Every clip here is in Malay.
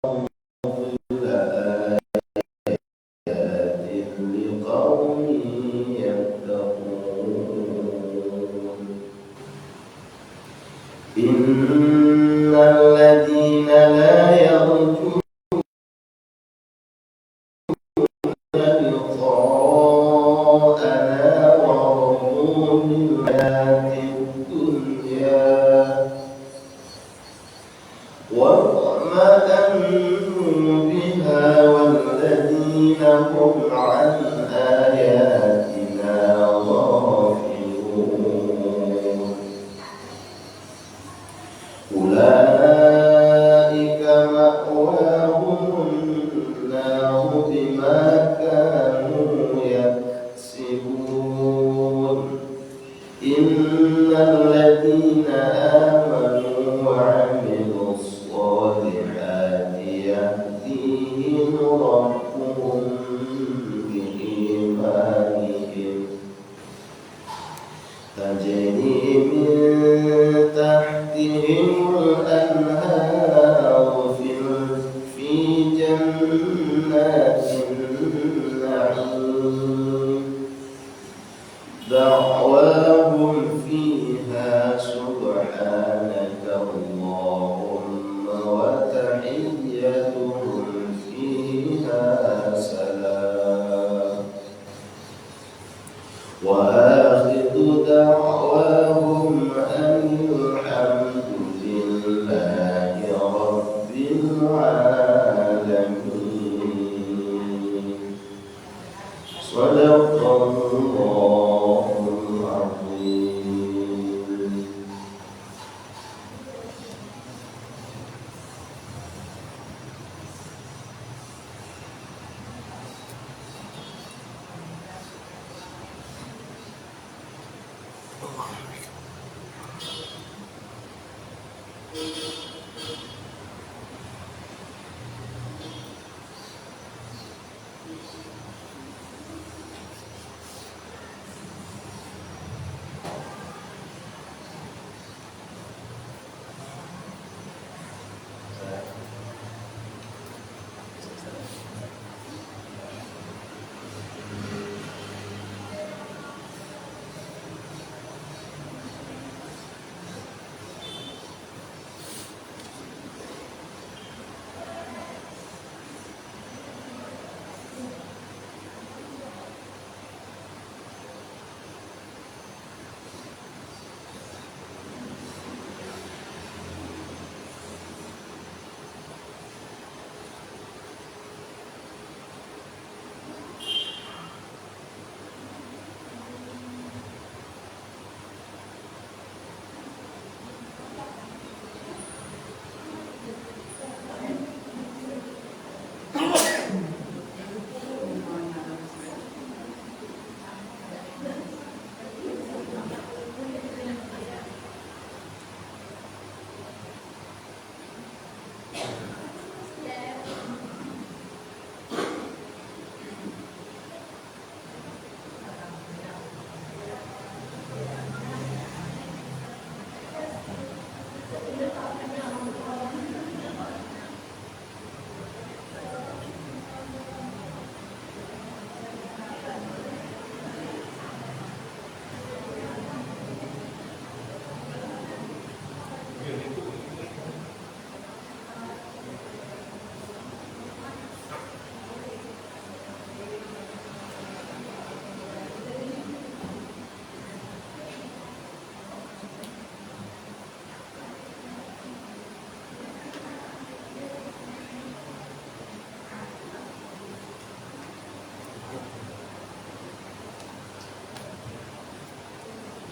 إن الذين لا يرجون لقاءنا ورضوا بالحياة الدنيا واطمأنوا بها والذين هم عن آياتنا غافلون أولئك مأواهم النار بما كانوا يكسبون إن الذين آمنوا وعملوا الصالحات يهديهم ربهم بإيمانهم تجري من تحتهم الأنهار في جنات النعيم دعواهم فيها سبحانك اللهم وتحيتهم فيها سلام وآخر دعواهم أن الحمد لله رب العالمين صدق الله العظيم.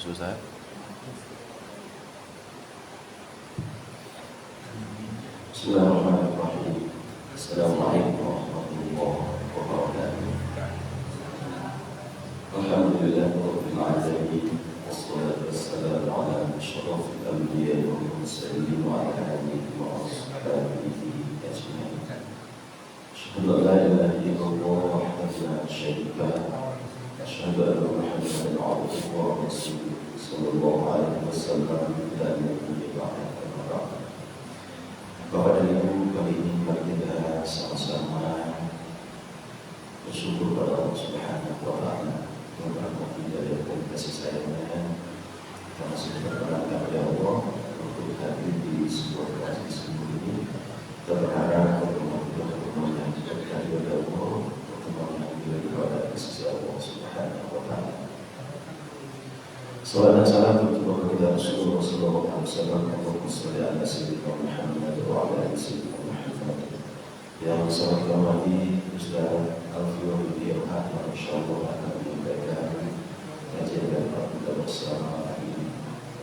Susah. Bismillahirrahmanirrahim. Assalamualaikum warahmatullahi wabarakatuh. Alhamdulillahirabbil alamin. Wassalatu wassalamu ala asyrafil anbiya'i wal mursalin wa ala alihi wa ashabihi ajma'in. Asyhadu an la ilaha illallah wahdahu la syarika lahu. Asyhadu anna Muhammadan abduhu wa rasuluh sallallahu alaihi wasallam dan nabiyyi ba'da. Bapak dan Ibu kali ini mari kita sama-sama bersyukur pada Allah Subhanahu wa Ta'ala yang berkati dari kasih sayangnya. Kita masih berdoa kepada Allah untuk hadir di sebuah kajian semua ini. Kita berharap pertemuan yang diberikan kepada Allah, pertemuan yang diberikan kepada sisi Allah Subhanahu wa Ta'ala. Salam dan salam untuk kepada Rasulullah sallallahu alaihi wasallam. Allahumma shalli ala sayyidina Muhammad wa ala ali sayyidina Muhammad. Yang sangat hormati Ustaz Alfiul Biyah, insyaallah akan menyampaikan kajian dari kita bersama ini.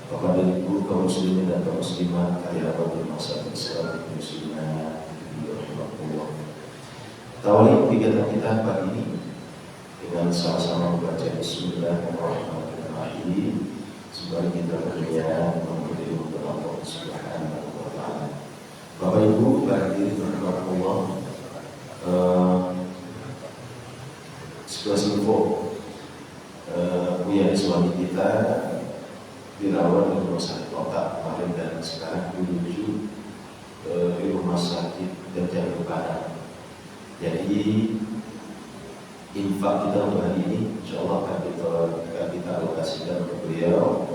Kepada ibu kaum muslimin dan kaum muslimat, karyawan masa Islam muslimah rahimahullah. Tawali kegiatan kita pagi ini dengan sama-sama membaca Bismillahirrahmanirrahim sebagai kita berniat memberi untuk Allah Subhanahu wa Ta'ala. Bapak Ibu hadirin rahimahullah, sekelas info, Buya suami kita dirawat di rumah sakit kota kemarin dan sekarang menuju di rumah sakit Gajah Mada. Jadi infak kita untuk hari ini insyaallah akan kita alokasikan untuk beliau,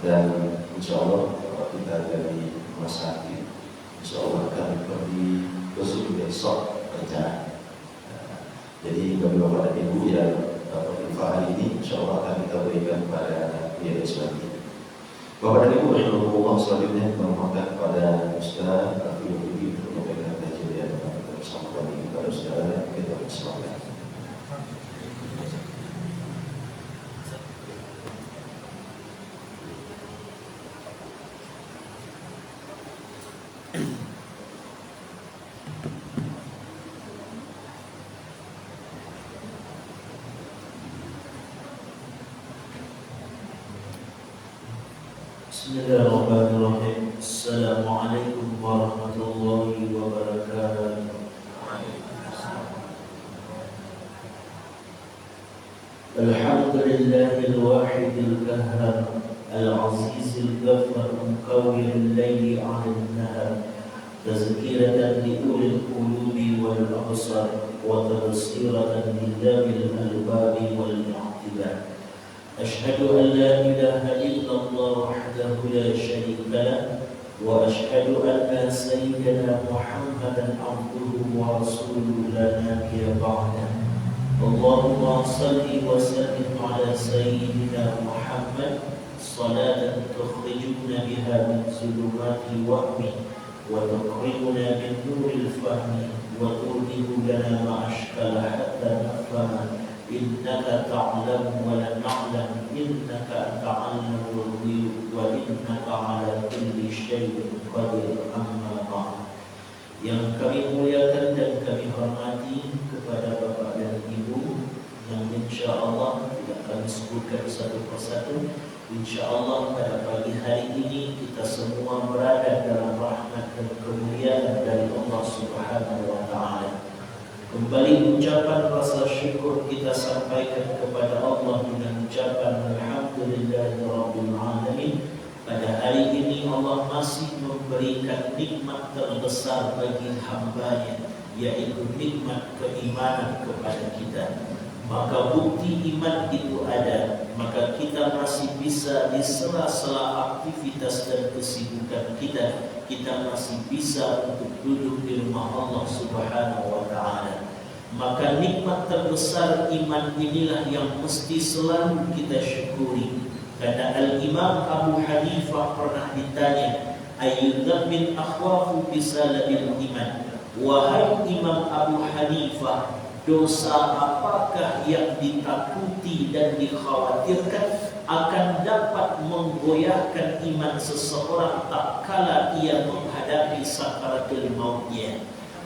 dan insyaallah kita dari rumah sakit insyaallah akan pergi besok rencana. Jadi bagi bapak dan ibu yang infak hari ini insyaallah akan kita berikan kepada pihak Islam. Bapak dan ibu rahimahullah, selanjutnya memohonkan kepada Ustaz Alfiul Biyah untuk memberikan kajian bersama kami kepada Ustaz kita bersama. Bismillahirrahmanirrahim. Assalamualaikum warahmatullahi wabarakatuh. Alhamdulillahil wahidil qahhar, al-azizil ghaffar, mukawwiril layli 'alal nahar, tazkiratan li ulil qulubi wal absar wa tadhsiratan li dzawil albabi wal i'tibar. أشهد أن لا إله إلا الله وحده لا شريك له وأشهد أن سيدنا محمدا عبده ورسوله لا نبي بعده. اللهم صل وسلم على سيدنا محمد صلاة تخرجنا بها من ظلمات الوهم وتقربنا من نور الفهم وتوجه لنا ما أشكال حتى نفهم. إنك تعلم ولا نعلم، إنك أنت علام الغيوب وإنك على كل شيء قدير. أما بعد. Yang kami muliakan dan kami hormati kepada Bapak dan Ibu yang insya Allah tidak kami sebutkan satu persatu. Insya Allah pada pagi hari ini kita semua berada dalam rahmat dan kemuliaan dari Allah Subhanahu wa Ta'ala. Kembali ucapan rasa syukur kita sampaikan kepada Allah dengan ucapan Alhamdulillahirabbil alamin. Pada hari ini Allah masih memberikan nikmat terbesar bagi hamba-Nya, yaitu nikmat keimanan kepada kita. Maka bukti iman itu ada, maka kita masih bisa di sela-sela aktivitas dan kesibukan kita masih bisa untuk duduk di rumah Allah Subhanahu wa Ta'ala. Maka nikmat terbesar iman inilah yang mesti selalu kita syukuri. Kata Al-Imam Abu Hanifah pernah ditanya, ayyudzambin akhwafu bisalabil iman. Wahai Imam Abu Hanifah, dosa apakah yang ditakuti dan dikhawatirkan akan dapat menggoyahkan iman seseorang tak kala ia menghadapi sakaratul mautnya?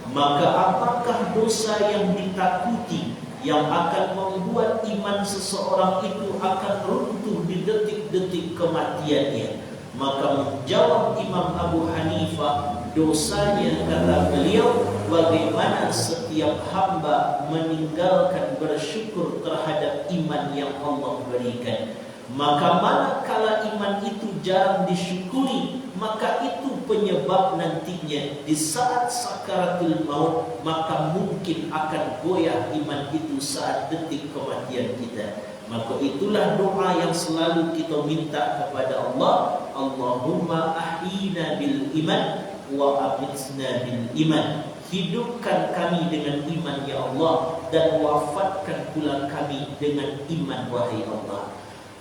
Maka apakah dosa yang ditakuti yang akan membuat iman seseorang itu akan runtuh di detik-detik kematiannya? Maka menjawab Imam Abu Hanifah, dosanya, kata beliau, bagaimana setiap hamba meninggalkan bersyukur terhadap iman yang Allah berikan. Maka manakala iman itu jarang disyukuri, maka itu penyebab nantinya di saat sakaratul maut, maka mungkin akan goyah iman itu saat detik kematian kita. Maka itulah doa yang selalu kita minta kepada Allah, Allahumma ahyina bil iman wa amitna bil iman. Hidupkan kami dengan iman ya Allah, dan wafatkan pula kami dengan iman wahai Allah.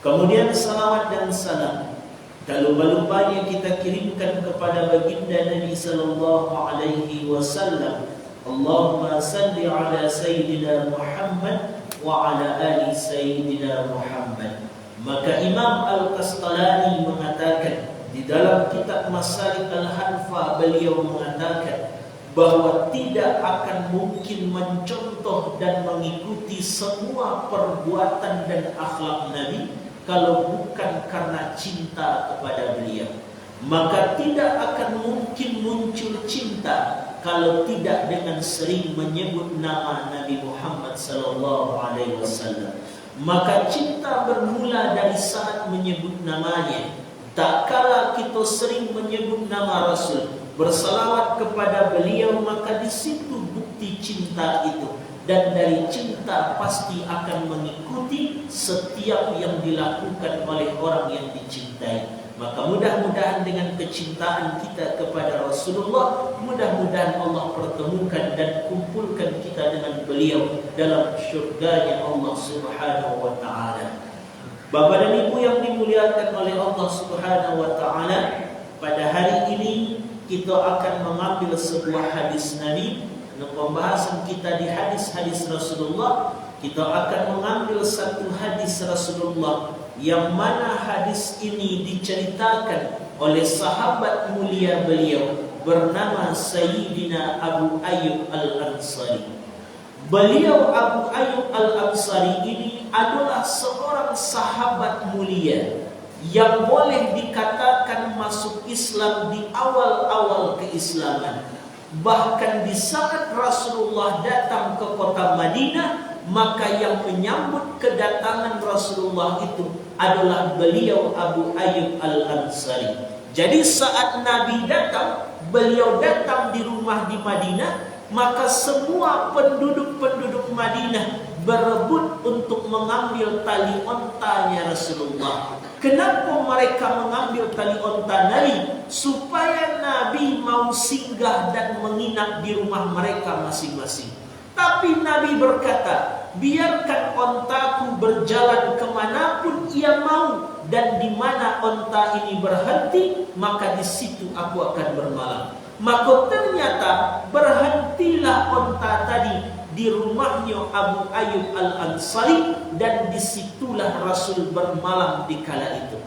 Kemudian salawat dan salam tak lupa-lupanya kita kirimkan kepada baginda Nabi sallallahu alaihi wasallam. Allahumma salli ala sayyidina Muhammad wa ala ali sayyidina Muhammad. Maka Imam Al-Qastalani mengatakan di dalam kitab Masalik Al-Hanfa, beliau mengatakan bahwa tidak akan mungkin mencontoh dan mengikuti semua perbuatan dan akhlak Nabi kalau bukan karena cinta kepada beliau. Maka tidak akan mungkin muncul cinta kalau tidak dengan sering menyebut nama Nabi Muhammad sallallahu alaihi wasallam. Maka cinta bermula dari saat menyebut namanya. Tak kala kita sering menyebut nama Rasul, bersalawat kepada beliau, maka di situ bukti cinta itu. Dan dari cinta pasti akan mengikuti setiap yang dilakukan oleh orang yang dicintai. Maka mudah-mudahan dengan kecintaan kita kepada Rasulullah, mudah-mudahan Allah pertemukan dan kumpulkan kita dengan beliau dalam syurganya Allah Subhanahu wa ta'ala. Bapak dan Ibu yang dimuliakan oleh Allah Subhanahu wa ta'ala, pada hari ini kita akan mengambil sebuah hadis Nabi. Pembahasan kita di hadis-hadis Rasulullah, kita akan mengambil satu hadis Rasulullah yang mana hadis ini diceritakan oleh sahabat mulia beliau bernama Sayyidina Abu Ayyub Al-Ansari. Beliau Abu Ayyub Al-Ansari ini adalah seorang sahabat mulia yang boleh dikatakan masuk Islam di awal-awal keislaman. Bahkan di saat Rasulullah datang ke kota Madinah, maka yang menyambut kedatangan Rasulullah itu adalah beliau Abu Ayyub Al-Ansari. Jadi saat Nabi datang, beliau datang di rumah di Madinah, maka semua penduduk-penduduk Madinah berebut untuk mengambil tali ontanya Rasulullah. Kenapa mereka mengambil tali onta Nabi? Supaya Nabi mau singgah dan menginap di rumah mereka masing-masing. Tapi Nabi berkata, biarkan ontaku berjalan kemanapun ia mau, dan di mana onta ini berhenti, maka di situ aku akan bermalam. Maka ternyata berhentilah onta tadi di rumahnya Abu Ayyub Al-Ansari, dan disitulah Rasul bermalam di kala itu.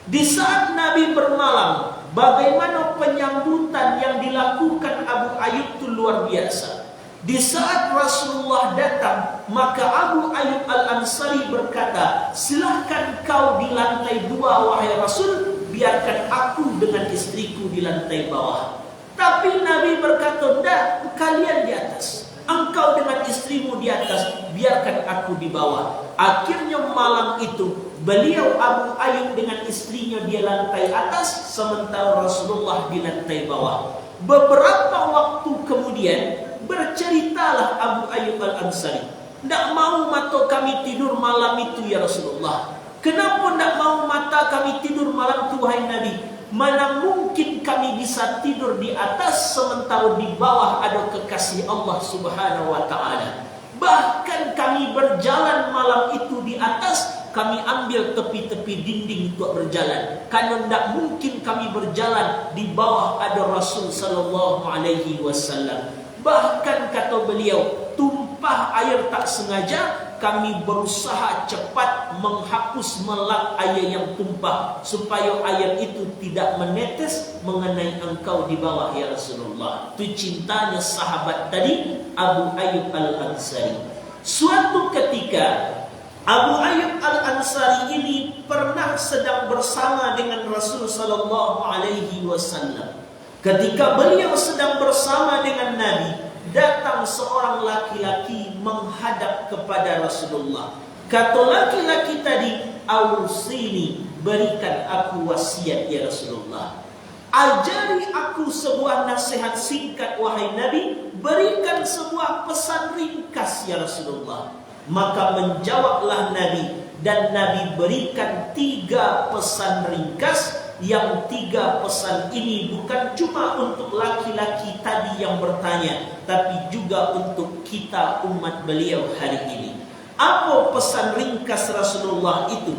Di saat Nabi bermalam, bagaimana penyambutan yang dilakukan Abu Ayyub itu luar biasa. Di saat Rasulullah datang, maka Abu Ayyub Al-Ansari berkata, silahkan kau di lantai 2 wahai Rasul, biarkan aku dengan istriku di lantai bawah. Tapi Nabi berkata, tidak, kalian di atas. Engkau dengan istrimu di atas, biarkan aku di bawah. Akhirnya malam itu, beliau Abu Ayyub dengan istrinya di lantai atas, sementara Rasulullah di lantai bawah. Beberapa waktu kemudian, berceritalah Abu Ayyub Al-Ansari, tidak mau mata kami tidur malam itu ya Rasulullah. Kenapa tidak mau mata kami tidur malam itu wahai Nabi? Mana mungkin kami bisa tidur di atas sementara di bawah ada kekasih Allah Subhanahu wa ta'ala. Bahkan kami berjalan malam itu di atas, kami ambil tepi-tepi dinding untuk berjalan. Karena tidak mungkin kami berjalan di bawah ada Rasul sallallahu alaihi wasallam. Bahkan kata beliau, tumpah air tak sengaja, kami berusaha cepat menghapus melap air yang tumpah supaya air itu tidak menetes mengenai engkau di bawah ya Rasulullah. Itu cintanya sahabat tadi Abu Ayyub Al-Ansari. Suatu ketika Abu Ayyub Al-Ansari ini pernah sedang bersama dengan Rasul sallallahu alaihi wasallam. Ketika beliau sedang bersama dengan Nabi, datang seorang laki-laki menghadap kepada Rasulullah. Kata laki-laki tadi, "Ausini, berikan aku wasiat ya Rasulullah." Ajari aku sebuah nasihat singkat wahai Nabi, berikan sebuah pesan ringkas ya Rasulullah. Maka menjawablah Nabi, dan Nabi berikan 3 pesan ringkas, yang 3 pesan ini bukan cuma untuk laki-laki tadi yang bertanya, tapi juga untuk kita umat beliau hari ini. Apa pesan ringkas Rasulullah itu?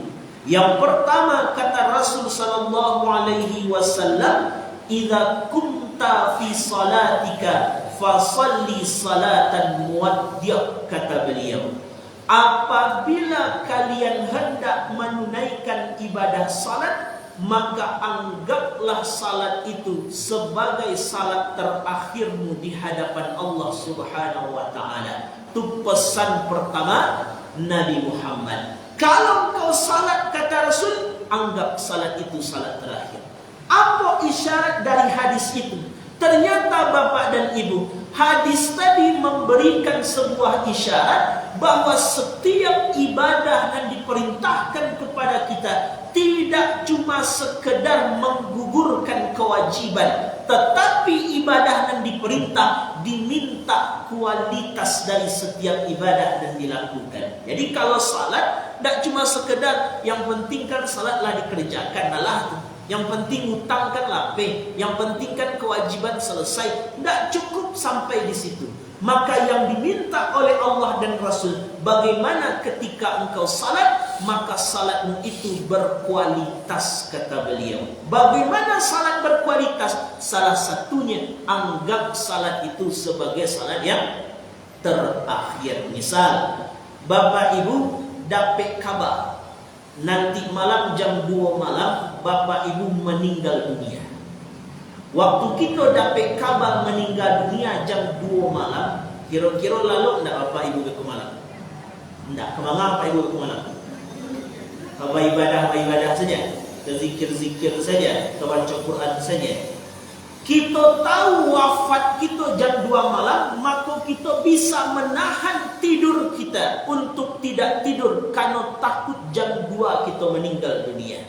Yang pertama kata Rasul sallallahu alaihi wasallam, "Idza kunta fi salatika fasalli salatan muwaddi'," kata beliau. Apabila kalian hendak menunaikan ibadah salat, maka anggaplah salat itu sebagai salat terakhirmu di hadapan Allah Subhanahu wa taala. Itu pesan pertama Nabi Muhammad. Kalau kau salat, kata Rasul, anggap salat itu salat terakhir. Apa isyarat dari hadis itu? Ternyata Bapak dan Ibu, hadis tadi memberikan sebuah isyarat bahwa setiap ibadah yang diperintahkan kepada kita tidak cuma sekedar menggugurkan kewajiban, tetapi ibadah yang diperintah diminta kualitas dari setiap ibadah yang dilakukan. Jadi kalau salat tidak cuma sekedar yang penting kan salatlah dikerjakan, alah yang penting utangkanlah yang penting kan kewajiban selesai. Tidak cukup sampai di situ. Maka yang diminta oleh Allah dan Rasul, bagaimana ketika engkau salat, maka salatmu itu berkualitas, kata beliau. Bagaimana salat berkualitas? Salah satunya, anggap salat itu sebagai salat yang terakhir. Misal, Bapak Ibu dapat kabar nanti malam jam 2 malam Bapak Ibu meninggal dunia. Waktu kita dapat kabar meninggal dunia jam 2 malam, kira-kira lalu enggak Bapak Ibu ke malam? Enggak, kemana Bapak Ibu ke malam? Apa ibadah saja, ke zikir-zikir saja, ke baca Quran saja. Kita tahu wafat kita jam 2 malam, maka kita bisa menahan tidur kita untuk tidak tidur karena takut jam 2 kita meninggal dunia.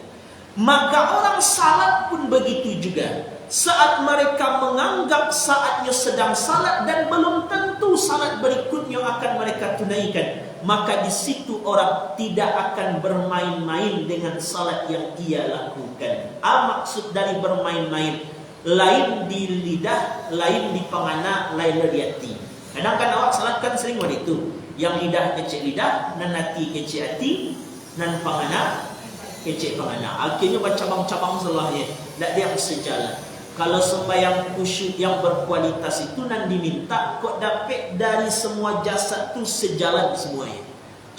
Maka orang salat pun begitu juga. Saat mereka menganggap saatnya sedang salat dan belum tentu salat berikutnya akan mereka tunaikan, maka di situ orang tidak akan bermain-main dengan salat yang ia lakukan. Maksud dari bermain-main, lain di lidah, lain di pangana, lain di hati. Kadang kan awak salat kan sering begitu, yang lidah kecek lidah, dan hati kecek hati, dan pangana kecek pangana. Akhirnya bercabang-cabang salahnya, tidak dia sejalan. Kalau sembahyang khusyuk yang berkualitas itu nan diminta kok dapat dari semua jasad tu sejalan semuanya.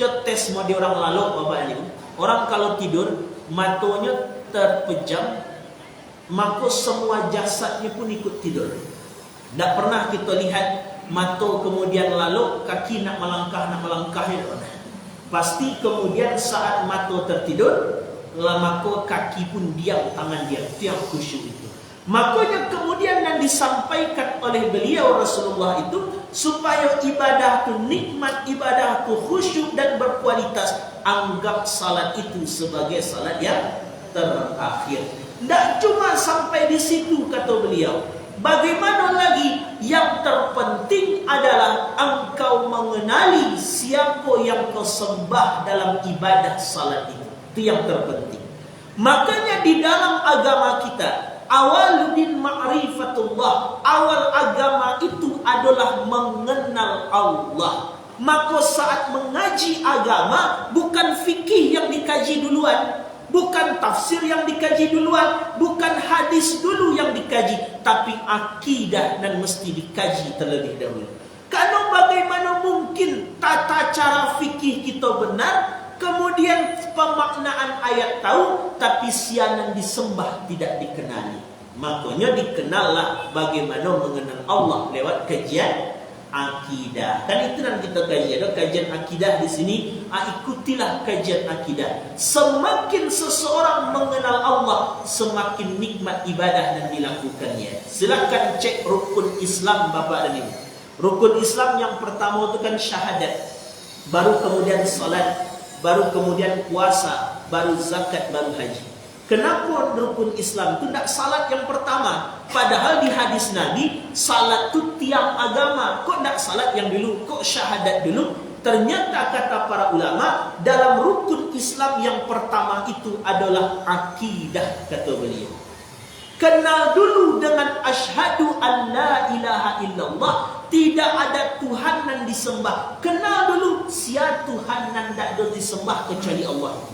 Tes mau di orang lalu Bapak Ibu. Orang kalau tidur matanya terpejam, maka semua jasadnya pun ikut tidur. Tak pernah kita lihat mata kemudian lalu kaki nak melangkah pasti kemudian saat mata tertidur, maka kaki pun diam, tangan diam. Itu yang khusyuk itu. Makanya kemudian yang disampaikan oleh beliau Rasulullah itu, supaya ibadah itu nikmat, ibadah itu khusyuk dan berkualitas, anggap salat itu sebagai salat yang terakhir. Tidak cuma sampai di situ, kata beliau. Bagaimana lagi? Yang terpenting adalah engkau mengenali siapa yang kau sembah dalam ibadah salat itu. Itu yang terpenting. Makanya di dalam agama kita, awaluddin ma'rifatullah, awal agama itu adalah mengenal Allah. Maka saat mengaji agama, bukan fikih yang dikaji duluan, bukan tafsir yang dikaji duluan, bukan hadis dulu yang dikaji, tapi akidah dan mesti dikaji terlebih dahulu. Karena bagaimana mungkin tata cara fikih kita benar, kemudian pemaknaan ayat tahu, tapi sianan disembah tidak dikenali. Makanya dikenallah bagaimana mengenal Allah lewat kajian akidah. Kan itu yang kita kaji. Ada kajian akidah di sini. Ikutilah kajian akidah. Semakin seseorang mengenal Allah, semakin nikmat ibadah yang dilakukannya. Silakan cek rukun Islam Bapak dan Ibu. Rukun Islam yang pertama itu kan syahadat, baru kemudian salat, baru kemudian puasa, baru zakat, baru haji. Kenapa rukun Islam itu tidak salat yang pertama? Padahal di hadis Nabi, salat itu tiang agama. Kok tidak salat yang dulu? Kok syahadat dulu? Ternyata kata para ulama, dalam rukun Islam yang pertama itu adalah akidah, kata beliau. Kenal dulu dengan asyhadu an la ilaha illallah, tidak ada Tuhan yang disembah. Kenal dulu siapa Tuhan yang tidak disembah kecuali Allah.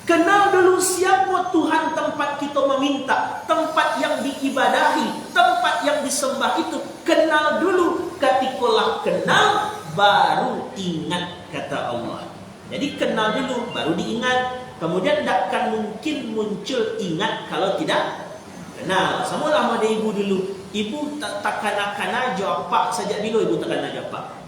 Kenal dulu siapa Tuhan tempat kita meminta, tempat yang diibadahi, tempat yang disembah itu. Kenal dulu, ketikalah kenal baru ingat, kata Allah. Jadi kenal dulu baru diingat. Kemudian tidak akan mungkin muncul ingat kalau tidak kenal. Sama lah ada ibu dulu. Ibu takkan akan aja apa sejak bila ibu takkan aja apa?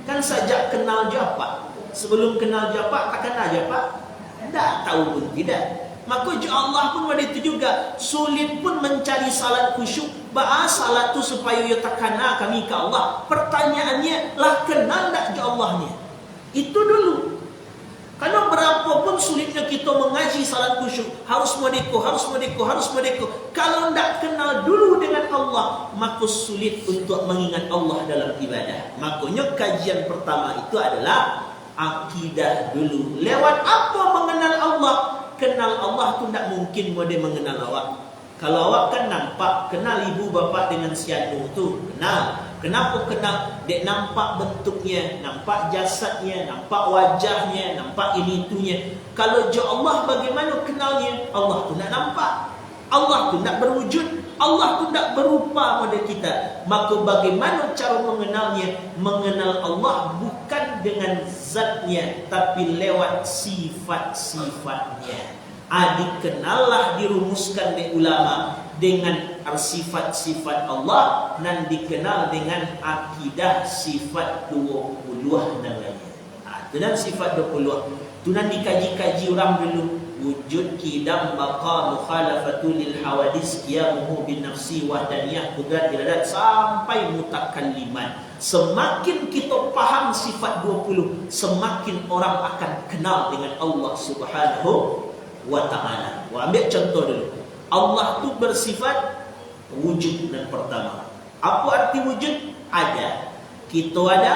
Kan sejak kenal japa. Sebelum kenal japa takkan aja apa? Tak tahu pun tidak. Maka Allah pun pada itu juga sulit pun mencari salat khusyuk. Bahas salat tu supaya ia takana kami ke Allah. Pertanyaannya lah, kenal tak Allahnya? Itu dulu. Karena berapapun sulitnya kita mengaji salat khusyuk, harus medeko. Kalau tak kenal dulu dengan Allah, maka sulit untuk mengingat Allah dalam ibadah. Makanya kajian pertama itu adalah akidah dulu. Lewat apa mengenal Allah? Kenal Allah tu tak mungkin dia mengenal awak. Kalau awak kan nampak, kenal ibu bapa dengan sianu tu, kenal. Kenapa kenal? Dek nampak bentuknya, nampak jasadnya, nampak wajahnya, nampak ini itunya. Kalau jo Allah bagaimana kenalnya? Allah tu nak nampak. Allah tu nak berwujud. Allah tu tak berupa pada kita. Maka bagaimana cara mengenalnya? Mengenal Allah bukan dengan zatnya, tapi lewat sifat-sifatnya. Dikenallah, dirumuskan oleh ulama dengan sifat-sifat Allah, dan dikenal dengan akidah sifat 20 namanya. Itu dan sifat 20. Itu dan dikaji-kaji orang dulu. Wujud, kidam, baqa, mukhalafatul lil hawadis, qiyamuhu bin nafsi, wahdaniyah, qudrat, iradat, sampai mutakalliman. Semakin kita faham sifat 20, semakin orang akan kenal dengan Allah Subhanahu wa ta'ala. Ambil contoh dulu. Allah tu bersifat wujud yang pertama. Apa arti wujud? Ada. Kita ada,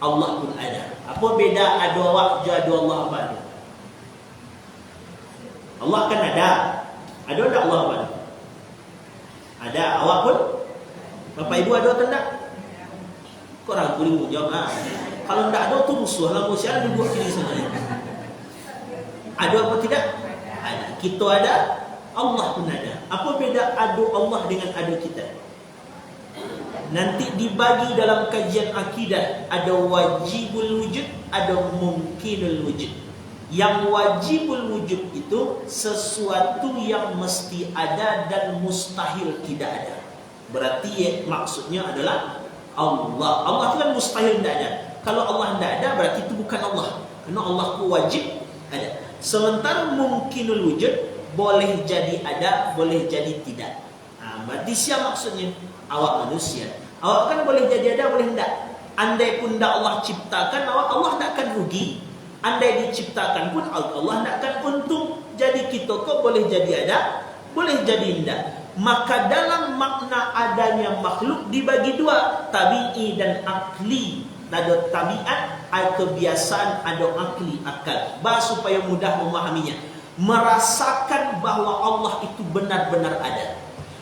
Allah pun ada. Apa beda ada awak je ada Allah apa ada? Allah kan ada. Ada tak Allah apa? Ada. Awak pun? Bapak ibu ada atau tak? Kok ragu ni jawab? Kalau tak ada tu musuh lah. Musuh duduk kiri sana. Ada apa tidak? Ada. Kita ada, Allah pun ada. Apa beda ada Allah dengan ada kita? Nanti dibagi dalam kajian akidah. Ada wajibul wujud, ada mungkinul wujud. Yang wajibul wujud itu sesuatu yang mesti ada dan mustahil tidak ada. Berarti maksudnya adalah Allah. Allah itu kan mustahil tidak ada. Kalau Allah tidak ada, berarti itu bukan Allah. Karena Allah itu wajib ada. Sementara mungkinul wujud boleh jadi ada, boleh jadi tidak. Berarti siapa maksudnya? Awak manusia. Awak kan boleh jadi ada, boleh tidak. Andai pun tidak Allah ciptakan, Allah tidak akan rugi. Andai diciptakan pun Allah tidak akan untung. Jadi kita kok boleh jadi ada, boleh jadi tidak. Maka dalam makna adanya makhluk dibagi dua, tabi'i dan akli. Ada tabiat, ada kebiasaan, ada akli, akal. Supaya mudah memahaminya. Merasakan bahwa Allah itu benar-benar ada.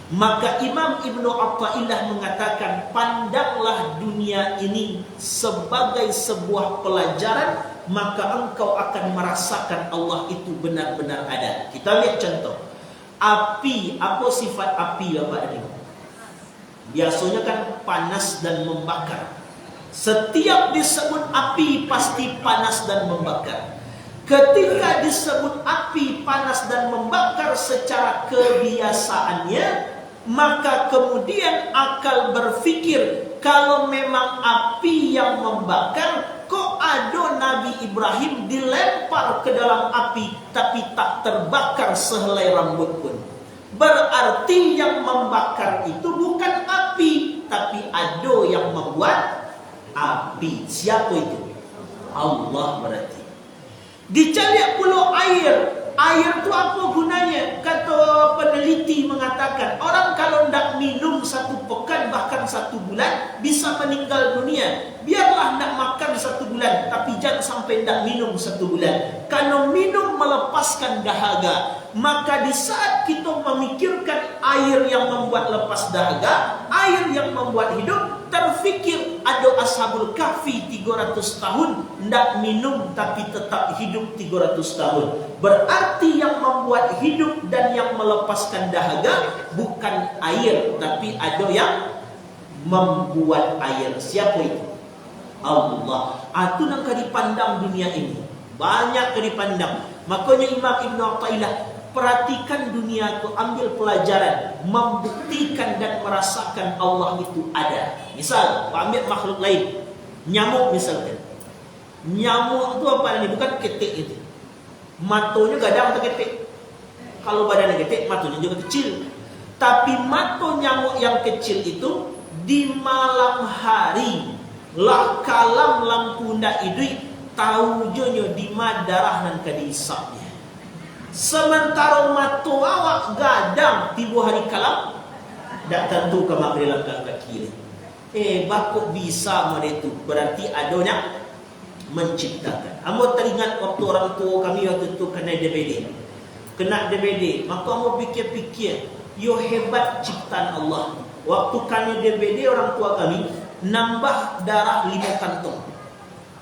Maka Imam Ibnu Athaillah mengatakan, pandanglah dunia ini sebagai sebuah pelajaran, maka engkau akan merasakan Allah itu benar-benar ada. Kita lihat contoh. Api, apa sifat api Bapak tadi? Biasanya kan panas dan membakar. Setiap disebut api pasti panas dan membakar. Ketika disebut api panas dan membakar secara kebiasaannya, maka kemudian akal berpikir, kalau memang api yang membakar, kok ada Nabi Ibrahim dilempar ke dalam api tapi tak terbakar sehelai rambut pun. Berarti yang membakar itu bukan api, tapi ada yang membuat api. Siapa itu? Allah berarti. Dicari pula air. Air tu apa gunanya? Kata peneliti mengatakan, orang kalau tidak minum 1 pekan bahkan 1 bulan bisa meninggal dunia. Biarlah nak makan 1 bulan, tapi jangan sampai tidak minum 1 bulan. Karena minum melepaskan dahaga. Maka di saat kita memikirkan air yang membuat lepas dahaga, air yang membuat hidup, terfikir ada Ashabul Kahfi 300 tahun tidak minum tapi tetap hidup 300 tahun. Berarti yang membuat hidup dan yang melepaskan dahaga bukan air, tapi ada yang membuat air. Siapa itu? Allah. Itu nak dipandang dunia ini. Banyak dipandang. Makanya Imam Ibn Athaillah, perhatikan dunia itu, ambil pelajaran, membuktikan dan merasakan Allah itu ada. Misal, ambil makhluk lain, nyamuk misalkan. Nyamuk itu apa ini? Bukan ketik itu. Matanya gadang atau ketik. Kalau badannya ketik, matanya juga kecil. Tapi mata nyamuk yang kecil itu di malam hari, lah kalam lampu ndak idui, tahu jonyo di darah nan kadisapnya. Sementara mata awak gadang tiba hari kalam, tak tentu ke mak belakang ke kiri. Bakok bisa mereka itu, berarti adanya menciptakan. Amo teringat waktu orang tua kami waktu itu kena DBD, maka amo pikir-pikir, yo hebat ciptaan Allah. Waktu kami DBD, orang tua kami nambah darah 5 kantong.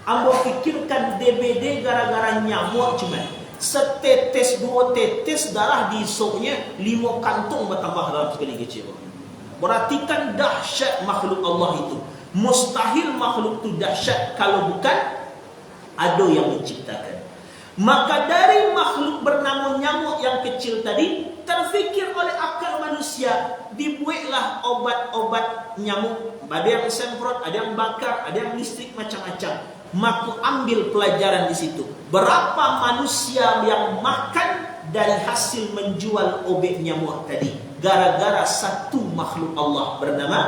Amo pikirkan DBD gara-gara nyamuk cuma setetes 2 tetes darah di esoknya 5 kantong bertambah dalam sekali kecil. Berarti kan dahsyat makhluk Allah itu. Mustahil makhluk itu dahsyat kalau bukan ada yang menciptakan. Maka dari makhluk bernama nyamuk yang kecil tadi, terfikir oleh akal manusia, dibuatlah obat-obat nyamuk. Ada yang semprot, ada yang bakar, ada yang listrik, macam-macam. Maka ambil pelajaran di situ. Berapa manusia yang makan dari hasil menjual obat nyamuk tadi? Gara-gara satu makhluk Allah bernama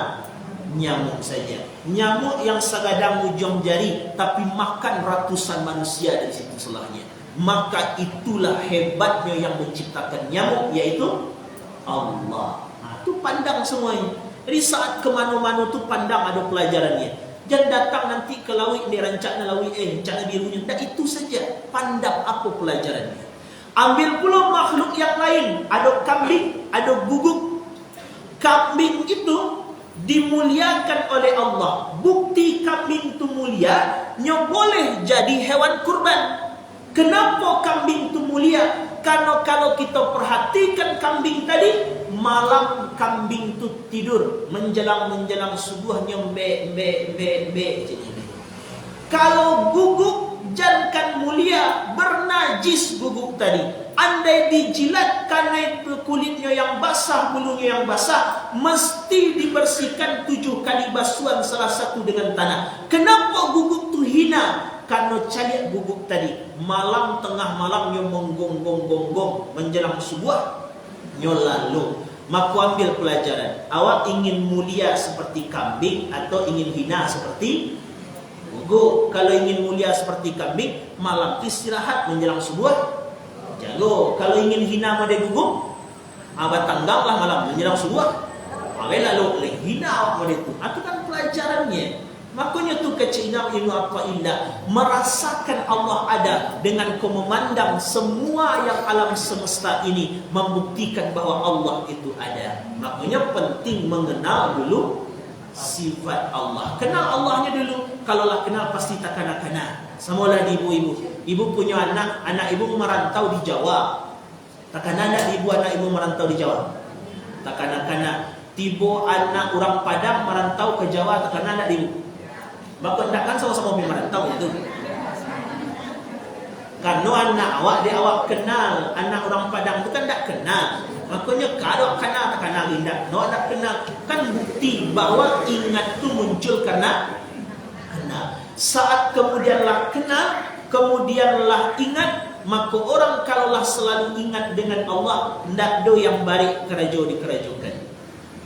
nyamuk saja. Nyamuk yang segadang ujung jari, tapi makan ratusan manusia dari situ selahnya. Maka itulah hebatnya yang menciptakan nyamuk, yaitu Allah. Itu pandang semuanya. Jadi saat kemana-mana tu pandang ada pelajarannya. Jangan datang nanti ke lawik ni rancakna lawik rancakna birunya. Tak, itu saja. Pandang apa pelajarannya. Ambil pula makhluk yang lain. Ada kambing, ada guguk. Kambing itu dimuliakan oleh Allah. Bukti kambing itu mulia, nya boleh jadi hewan kurban. Kenapa kambing itu mulia? Karena kalau kita perhatikan kambing tadi, malam kambing itu tidur, menjelang subuhnya be. Kalau guguk jangan mulia, bernajis guguk tadi. Andai dijilat karena itu kulitnya yang basah, bulunya yang basah, mesti dibersihkan 7 kali basuhan, salah satu dengan tanah. Kenapa guguk itu hina? Karena caliak guguk tadi, malam tengah malamnya menggonggong-gonggong, menjelang subuh nyo lalu. Maka ambil pelajaran. Awak ingin mulia seperti kambing atau ingin hina seperti guguk? Kalau ingin mulia seperti kambing, malam istirahat menjelang subuh jago. Kalau ingin hina pada guguk, abad tanggaplah malam menjelang subuh. Lalu hina awak pada itu. Itu kan pelajarannya. Makanya tu kecina Ibnu Athaillah merasakan Allah ada dengan memandang semua yang alam semesta ini, membuktikan bahwa Allah itu ada. Makanya penting mengenal dulu sifat Allah. Kenal Allahnya dulu. Kalaulah kenal pasti tak kena-kena. Samalah di ibu-ibu. Ibu punya anak ibu merantau di Jawa. Tak kena anak ibu merantau di Jawa. Tak kena-kena. Tiba anak orang Padang merantau ke Jawa, tak kena anak ibu. Maka tak kan sama-sama merantau itu. Karena anak awak kenal, anak orang Padang itu kan tak kenal. Makanya kalau kenal tak kenal indah, no tak kenal, kan bukti bahwa ingat itu muncul karena kenal. Saat kemudianlah kenal, kemudianlah ingat, maka orang kalaulah selalu ingat dengan Allah, ndak do yang barik kerajo dikerajokan.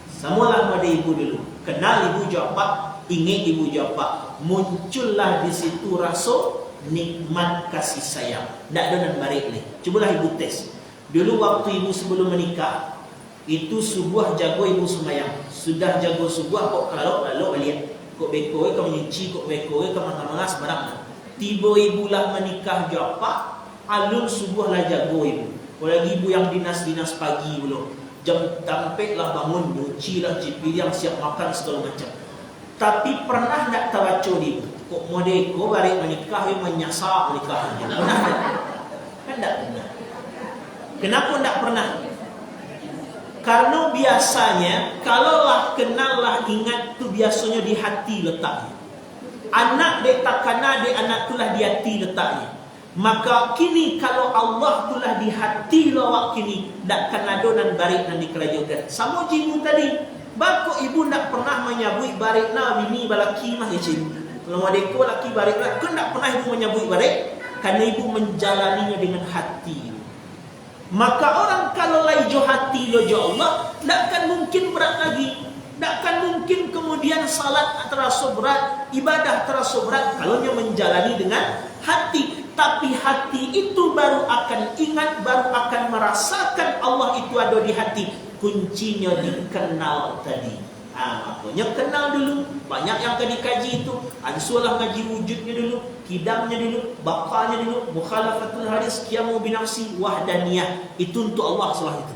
Samalah pada ibu dulu, kenal ibu jawab, ingat ibu jawab, muncullah di situ rasa nikmat kasih sayang. Tak ada nak balik ni. Cubalah ibu tes. Dulu waktu ibu sebelum menikah, itu subuh jago ibu semayang. Sudah jago subuh kok kalau lalu balik. Kok beko kau menyuci, kok beko kau mengamas barang. Tiba ibu lah menikah japa, alun subuh lah jago ibu. Apalagi ibu yang dinas-dinas pagi belum. Jam tampek lah bangun, nyuci lah, cipi yang siap makan segala macam. Tapi pernah tak tawaco ibu? Kok modeko balik menikah yang menyasar menikahnya? Pernah tak? Kan tak pernah. Kenapa tak pernah? Karena biasanya kalaulah kenal lah ingat tu biasanya di hati letaknya. Anak dek tak kena dek anak tu lah di hati letaknya. Maka kini kalau Allah tu lah di hati lawak kini tak kena donan barik dan dikerajakan. Sama ibu tadi. Bako ibu tak pernah menyabui barik na bini balaki mah ibu. Kalau madeko laki barik lah, kan tak pernah ibu menyabui barik karena ibu menjalaninya dengan hati. Maka orang kalau laijo hati lojo Allah, takkan mungkin berat lagi. Takkan mungkin kemudian salat terasa berat, ibadah terasa berat kalau dia menjalani dengan hati. Tapi hati itu baru akan ingat, baru akan merasakan Allah itu ada di hati. Kuncinya dikenal tadi. Makanya kenal dulu. Banyak yang akan dikaji itu. Ansulah ngaji wujudnya dulu, kidamnya dulu, bakalnya dulu, mukhalafatul hadis, qiyamu binafsi, wahdaniyah. Itu untuk Allah SWT itu.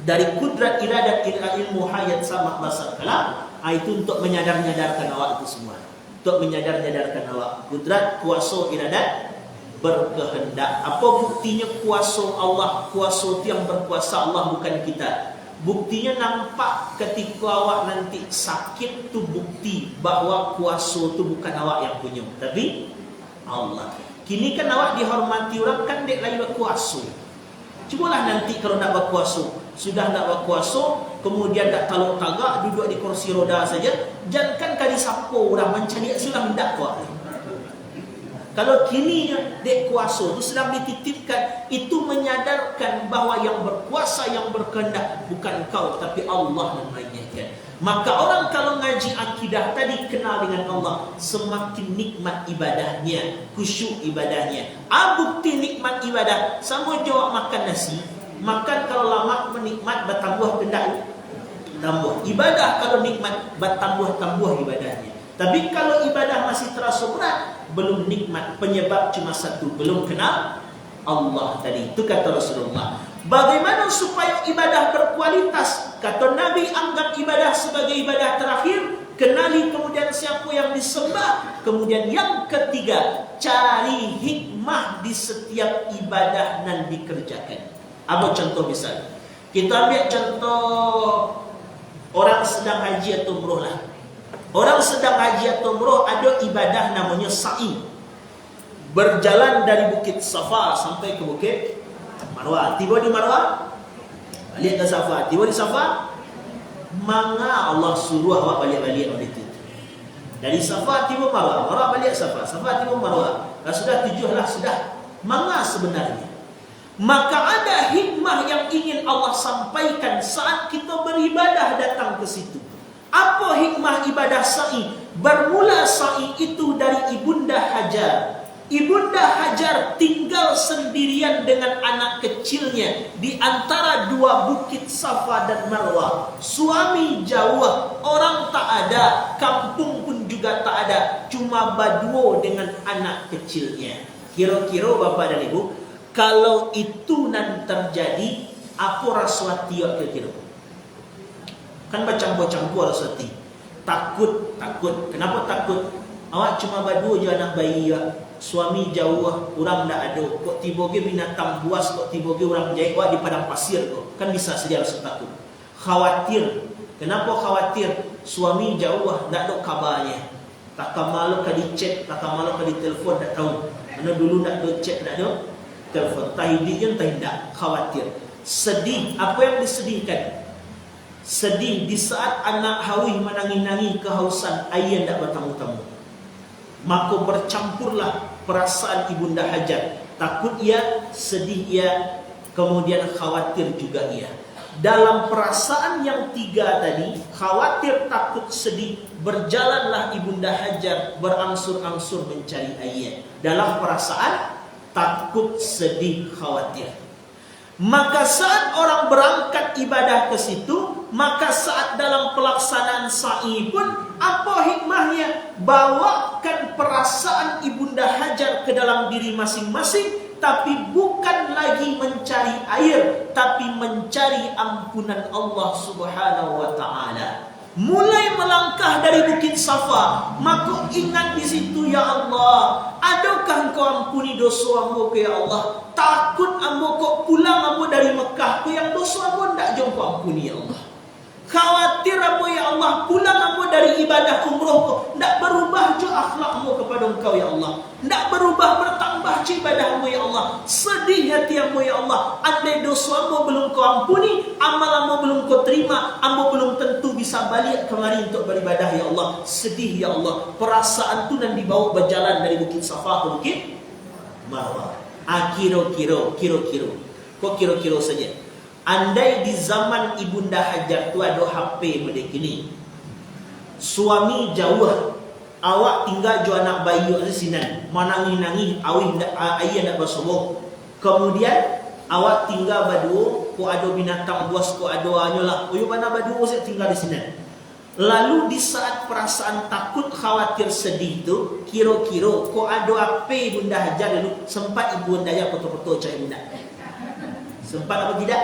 Dari kudrat iradat ilmu hayat sama basar kalam, itu untuk menyadar-nyadarkan awak itu semua. Untuk menyadar-nyadarkan awak. Kudrat, kuasa, iradat, berkehendak. Apa buktinya kuasa Allah? Kuasa itu yang berkuasa Allah, bukan kita. Buktinya nampak ketika awak nanti sakit tu bukti bahawa kuasa tu bukan awak yang punya, tapi Allah. Kini kan awak dihormati orang kan dek lagi berkuasa. Cubalah nanti kalau nak berkuasa, sudah nak berkuasa, kemudian tak taluk tagak, duduk di kursi roda saja, jangan kali sapo orang mencari sudah hendak kuat. Kalau kini dek kuasa itu sedang dititipkan, itu menyadarkan bahawa yang berkuasa, yang berkehendak bukan kau, tapi Allah yang mengajarkan. Maka orang kalau ngaji akidah tadi kenal dengan Allah, semakin nikmat ibadahnya, khusyuk ibadahnya. Bukti nikmat ibadah, sama jawab makan nasi. Makan kalau lama menikmat, bertambah kendak, tambah. Ibadah kalau nikmat, bertambah ibadahnya. Tapi kalau ibadah masih terasa berat, belum nikmat. Penyebab cuma satu, belum kenal Allah tadi. Itu kata Rasulullah. Bagaimana supaya ibadah berkualitas? Kata Nabi, anggap ibadah sebagai ibadah terakhir. Kenali kemudian siapa yang disembah. Kemudian yang ketiga, cari hikmah di setiap ibadah yang dikerjakan. Apa contoh misalnya? Kita ambil contoh orang sedang haji atau umroh lah. Orang sedang haji atau umroh ada ibadah namanya sa'i. Berjalan dari Bukit Safa sampai ke Bukit Marwah. Tiba di Marwah, balik ke Safa. Tiba di Safa, manga Allah suruh awak balik-balik oleh itu. Dari Safa tiba Marwah, Marwah balik Safa, Safa tiba Marwah. Sudah tujuhlah, sudah. Manga sebenarnya. Maka ada hikmah yang ingin Allah sampaikan saat kita beribadah datang ke situ. Apa hikmah ibadah sa'i? Bermula sa'i itu dari Ibunda Hajar. Ibunda Hajar tinggal sendirian dengan anak kecilnya di antara dua bukit Safa dan Marwah. Suami jauh, orang tak ada, kampung pun juga tak ada, cuma berdua dengan anak kecilnya. Kira-kira Bapak dan Ibu, kalau itu nan terjadi, apa rasa tiap kira-kira? Kan bercampur-campur rasa hati. Takut. Kenapa takut? Awak cuma berdua je anak bayi ya. Suami jauh, orang tak ada. Kok tiba ke binatang buas, kok tiba ke orang jahit awak di padang pasir kok. Kan bisa saja rasa takut. Khawatir. Kenapa khawatir? Suami jauh, tak ada kabarnya. Tak malu kali chat, tak malu kali telefon, tak tahu. Mana dulu tak ada chat, tak ada telefon. Tahidinya tak khawatir. Sedih. Apa yang disedihkan? Sedih di saat anak hawi menangi-nangi kehausan, air tak bertamu-tamu. Maka bercampurlah perasaan Ibunda Hajar. Takut ia, sedih ia, kemudian khawatir juga ia. dalam perasaan yang tiga tadi, khawatir, takut, sedih, berjalanlah Ibunda Hajar berangsur-angsur mencari air. Dalam perasaan takut, sedih, khawatir. Maka saat orang berangkat ibadah ke situ, maka saat dalam pelaksanaan sa'i pun, apa hikmahnya? Bawakan perasaan Ibunda Hajar ke dalam diri masing-masing, tapi bukan lagi mencari air, tapi mencari ampunan Allah Subhanahu wa ta'ala. Mulai melangkah dari Bukit Safa, maka ingat di situ, ya Allah, adakah Engkau ampuni dosa ambo ke ya Allah? Takut ambo kok pulang ambo dari Mekah ke yang dosa ambo ndak jom kau ampuni ya Allah. Khawatir ambo ya Allah, pulang ambo dari ibadah umroh kok ndak berubah jo akhlakmu kepada Engkau ya Allah. Ndak berubah bertambah je ibadah ambo ya Allah. Sedih hati ambo ya Allah, andai dosa ambo belum kau ampuni, amal ambo belum kau terima, ambo belum tentu bisa balik kemari untuk beribadah ya Allah. Sedih ya Allah. Perasaan tu dan dibawa berjalan dari Bukit Safa ke Bukit Marwah. Kira-kira kok kira-kira saja. Andai di zaman Ibunda Hajar tu ada HP pada kini, suami jauh, awak tinggal jo anak bayi di sini, manangi-nangi awih ayah nak bersobong. Kemudian awak tinggal berdua, ko ada binatang buas, ko ada anyolah, oyo mana berdua saya tinggal di sini. Lalu di saat perasaan takut, khawatir, sedih tu, kira-kira ko ada apa Ibunda Hajar dulu sempat Ibunda Hajar foto-foto cari bunda. Sempat apa tidak?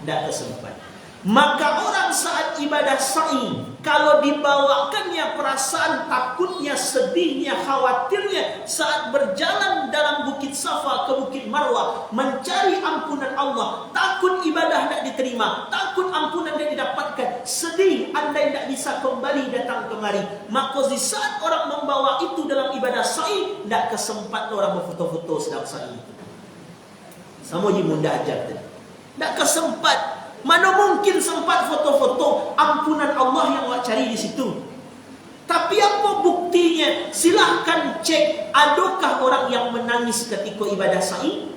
Tidak kesempat. Maka orang saat ibadah sa'i, kalau dibawakannya perasaan takutnya, sedihnya, khawatirnya saat berjalan dalam Bukit Safa ke Bukit Marwah mencari ampunan Allah, takut ibadah tidak diterima, takut ampunan tidak didapatkan, sedih andai tidak bisa kembali datang kemari, maka di saat orang membawa itu dalam ibadah sa'i, tidak kesempat orang berfoto-foto sedang sa'i itu. Sama Ibunda Hajar tadi, tidak kesempat. Mana mungkin sempat foto-foto ampunan Allah yang awak cari di situ. Tapi apa buktinya? Silahkan cek, adakah orang yang menangis ketika ibadah sa'i?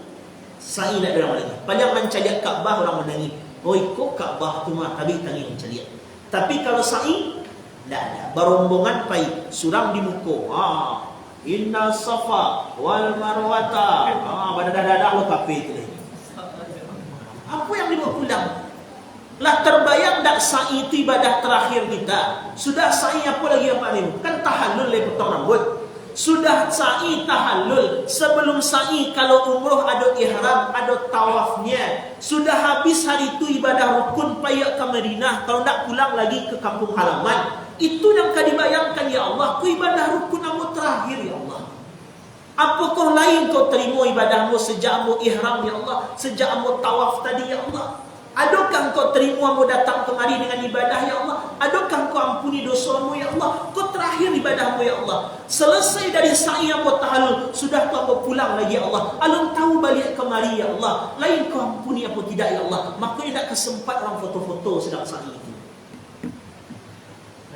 Sa'i nak ada orang lagi. Padahal mencari Kaabah orang menangis. Oi, kok Kaabah tu mah habis tangi mencari. Tapi kalau sa'i, tidak ada. Berombongan pai, surang di muka. Inna Safa wal Marwata. Dah lo kafe itu lagi. Apa yang dibawa pulang? Lah terbayang tak sa'i itu ibadah terakhir kita. Sudah sa'i apa lagi apa ni? Kan tahallul le potong rambut. Sudah sa'i tahallul. Sebelum sa'i kalau umroh ada ihram, ada tawafnya. Sudah habis hari itu ibadah rukun payak ke Madinah. Kalau tak pulang lagi ke kampung halaman. Itu yang kau dibayangkan ya Allah. Ku ibadah rukun kamu terakhir ya Allah. Apakah lain kau terima ibadahmu sejak kamu ihram ya Allah, sejak kamu tawaf tadi ya Allah? Adakah kau terima kamu datang kemari dengan ibadah ya Allah? Adakah kau ampuni dosamu ya Allah? Kau terakhir ibadahmu ya Allah. Selesai dari sa'i kamu tahallul, sudah kau pulang lagi ya Allah. Alun tahu balik kemari ya Allah. Lain kau ampuni apa tidak ya Allah? Maka tidak kesempat orang foto-foto sedang sa'i itu.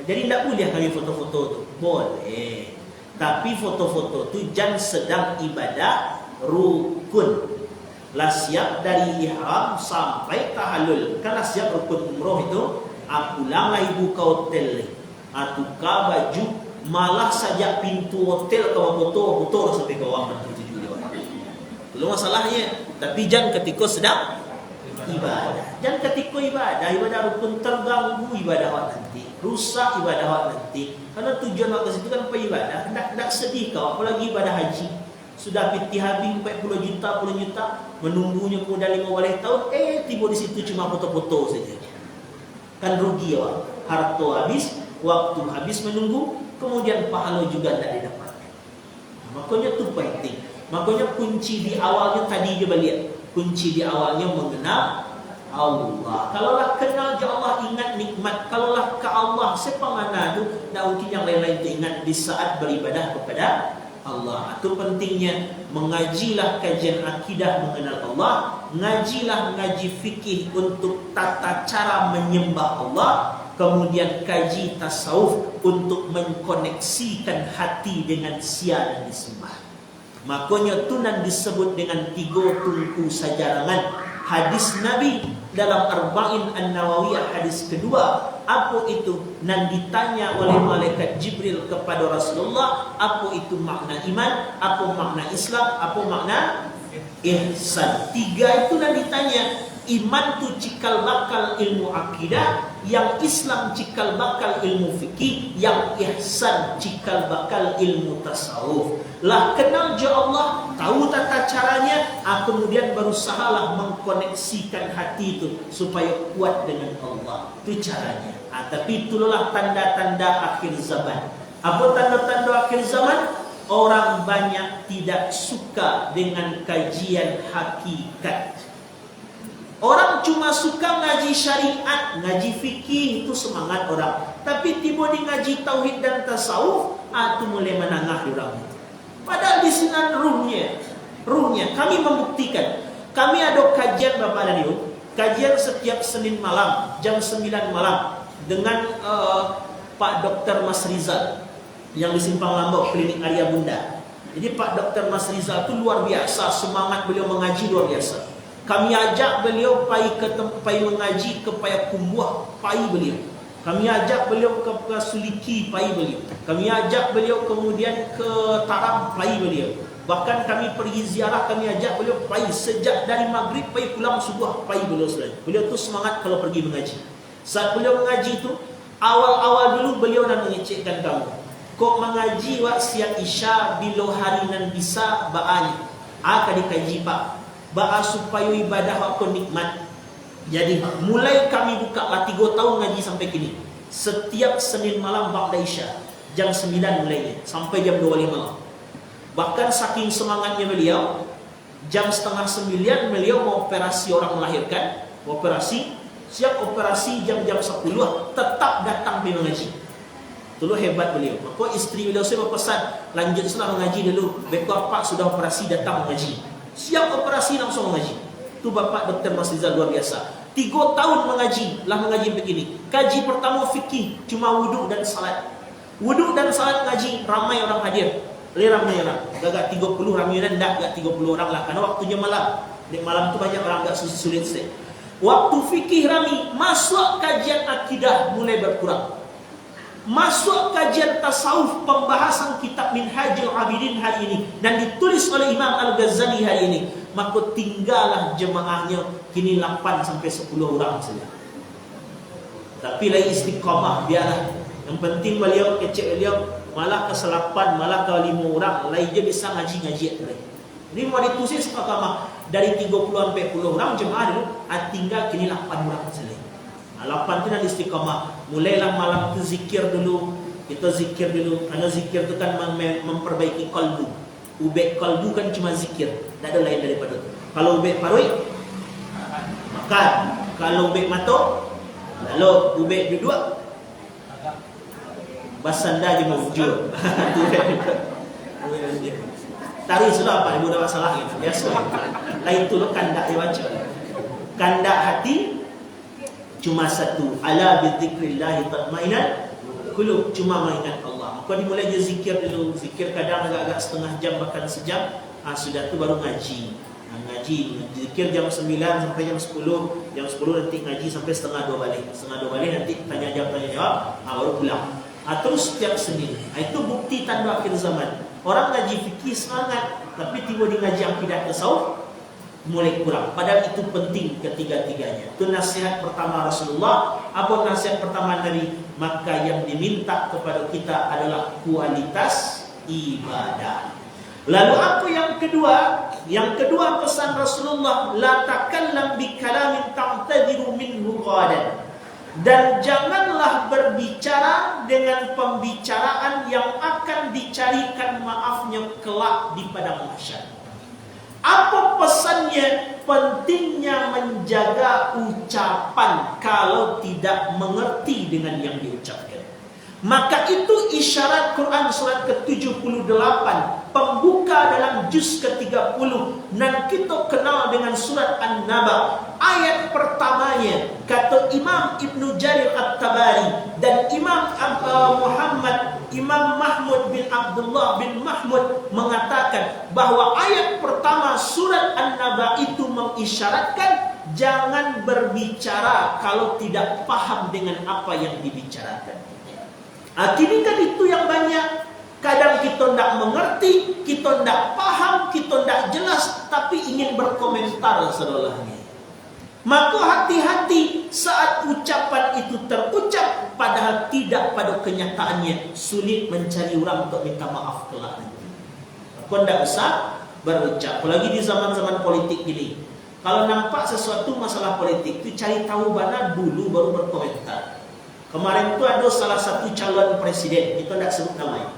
Jadi tidak boleh kami foto-foto tu. Boleh. Tapi foto-foto tu jangan sedang ibadah rukun. Lah siap dari ihram sampai tahallul. Kan siap rukun umroh itu, pulanglah ibu ke hotel. Tukar baju, malah saja pintu hotel kau foto sampai ke awak nanti tujuh orang. Belum masalahnya. Tapi jangan ketika sedang ibadah. Jangan ketika ibadah rukun terganggu ibadah awak nanti. Rusak ibadah awak nanti. Karena tujuan awak ke situ kan apa ibadah. Tak sedih kau, apalagi ibadah haji. Sudah piti habis 40 juta, menunggunya kemudian 15 tahun, tiba di situ cuma foto-foto saja. Kan rugi awak. Harta habis, waktu habis menunggu, kemudian pahala juga tidak didapatkan. Makanya itu penting. Makanya kunci di awalnya tadi dia balik. Kunci di awalnya mengenal Allah. Kalaulah kenal je Allah, ingat nikmat. Kalaulah ke Allah, siapa mana tu, tak mungkin yang lain-lain tu ingat di saat beribadah kepada Allah. Itu pentingnya mengajilah kajian akidah mengenal Allah, ngaji fikih untuk tata cara menyembah Allah, kemudian kaji tasawuf untuk mengkoneksikan hati dengan sia dan disembah. Makanya tunan disebut dengan 3 tungku sajarangan. hadis Nabi dalam Arba'in An-Nawawiyah hadis kedua. Apa itu? Dan ditanya oleh malaikat Jibril kepada Rasulullah, apa itu makna iman, apa makna Islam, apa makna ihsan. Tiga itu dan ditanya. Iman tu cikal bakal ilmu akidah, yang Islam cikal bakal ilmu fikih, yang ihsan cikal bakal ilmu tasawuf. Lah kenal je Allah, tahu tata caranya, kemudian berusahalah mengkoneksikan hati itu supaya kuat dengan Allah. Itu caranya. Tapi itulah tanda-tanda akhir zaman. Apa tanda-tanda akhir zaman? Orang banyak tidak suka dengan kajian hakikat. Orang cuma suka ngaji syariat, ngaji fikih, itu semangat orang. Tapi tiba di ngaji tauhid dan tasawuf, itu mulai menangah orang. Padahal di sini ruhnya. Kami membuktikan. Kami ada kajian Bapak dan Ibu, kajian setiap Senin malam, jam 9 malam dengan Pak Dr. Mas Rizal yang di Simpang Lambok, Klinik Arya Bunda. Jadi Pak Dr. Mas Rizal itu luar biasa, semangat beliau mengaji luar biasa. Kami ajak beliau pai mengaji ke Payakumbuh, pai beliau. Kami ajak beliau ke Suliki, pai beliau. Kami ajak beliau kemudian ke Taram, pai beliau. Bahkan kami pergi ziarah, kami ajak beliau pai sejak dari maghrib pai pulang subuh, pai beliau selain. Beliau tu semangat kalau pergi mengaji. Saat beliau mengaji itu, awal-awal dulu beliau nak mengecekkan kamu. Kok mengaji wak siap isya bila hari nan bisa baanya. Kadi kaji pak. Ba'a supaya ibadah aku nikmat. Jadi mulai kami buka lah 3 tahun ngaji sampai kini. Setiap Senin malam ba'da isya, jam 9 mulainya sampai jam 2 malam. Bahkan saking semangatnya beliau, jam setengah 9 beliau mau operasi orang melahirkan, siap operasi jam-jam 10 tetap datang pergi mengaji. Itu hebat beliau. Maka isteri beliau saya berpesan, lanjutlah mengaji dulu. Bekor pak sudah operasi datang mengaji. Siap operasi langsung mengaji. Itu Bapak Dr. Mas Rizal luar biasa. 3 tahun mengaji, lah mengaji begini. Kaji pertama fikih, cuma wuduk dan salat. Wuduk dan salat ngaji, ramai orang hadir. Ramai orang. Gak 30 ramai dan gak 30 orang lah. Karena waktunya malam. Di malam tu banyak orang gak sulit. Waktu fikih ramai, masuk kajian akidah mulai berkurang. Masuk kajian tasawuf, pembahasan kitab Minhajul Abidin hari ini dan ditulis oleh Imam Al-Ghazali hari ini, maka tinggallah jemaahnya kini 8 sampai 10 orang saja. Tapi lagi istiqamah biarlah. Yang penting beliau kecek beliau malah ke 8, malah ke 5 orang, lain je bisa ngaji-ngaji lagi. Ini mau ditulis istiqamah dari 30 sampai 10 orang jemaah dulu, tinggal kini 8 orang saja. 8 tu dah istiqamah. Mulailah malam tu zikir dulu. Kita zikir dulu. Karena zikir tu kan memperbaiki kalbu. Ubek kalbu kan cuma zikir, tak ada lain daripada itu. Kalau ubek paroi, makan. Kalau ubek mato, lalu ubek duduk, basanda di mawujud. Tari sudah apa? Ibu dah masalah gitu. Biasa. Lain tu lo kandak dia baca. Kandak hati cuma satu, ala bidzikrillah tatmainan qulub, cuma mengingat Allah. Maka dimulai je zikir dulu. Zikir kadang agak-agak setengah jam bahkan sejam. Sudah tu baru ngaji. Ngaji zikir jam 9 sampai jam 10. Jam 10 nanti ngaji sampai setengah 2 balik. Setengah 2 balik nanti tanya jawab, baru pulang. Terus setiap Senin. Itu bukti tanda akhir zaman. Orang ngaji fikih semangat, tapi tiba di ngaji akidah tasawuf mulai kurang. Padahal itu penting ketiga-tiganya. Itu nasihat pertama Rasulullah. Apa nasihat pertama Nabi? Maka yang diminta kepada kita adalah kualitas ibadah. Lalu apa yang kedua? Yang kedua pesan Rasulullah, la takallam bi kalamin ta'tadiru minhu ghadan. Dan janganlah berbicara dengan pembicaraan yang akan dicarikan maafnya kelak di padang mahsyar. Apa pesannya? Pentingnya menjaga ucapan kalau tidak mengerti dengan yang diucapkan. Maka itu isyarat Quran surat ke-78, pembuka dalam juz ke-30. Dan kita kenal dengan surat An-Naba. Ayat pertamanya, kata Imam Ibnu Jarir At-Tabari dan Imam Mahmud bin Abdullah bin Mahmud mengatakan bahawa ayat pertama surat An-Naba itu mengisyaratkan jangan berbicara kalau tidak paham dengan apa yang dibicarakan. Akhirnya kan itu yang banyak. Kadang kita tidak mengerti, kita tidak paham, kita tidak jelas, tapi ingin berkomentar seolahnya. Maka hati-hati saat ucapan itu terucap, padahal tidak pada kenyataannya, sulit mencari orang untuk minta maaf kelak. Kau tidak usah berucap. Apalagi di zaman-zaman politik ini. Kalau nampak sesuatu masalah politik itu cari tahu mana dulu baru berkomentar. Kemarin itu ada salah satu calon presiden, kita tidak sebut namanya.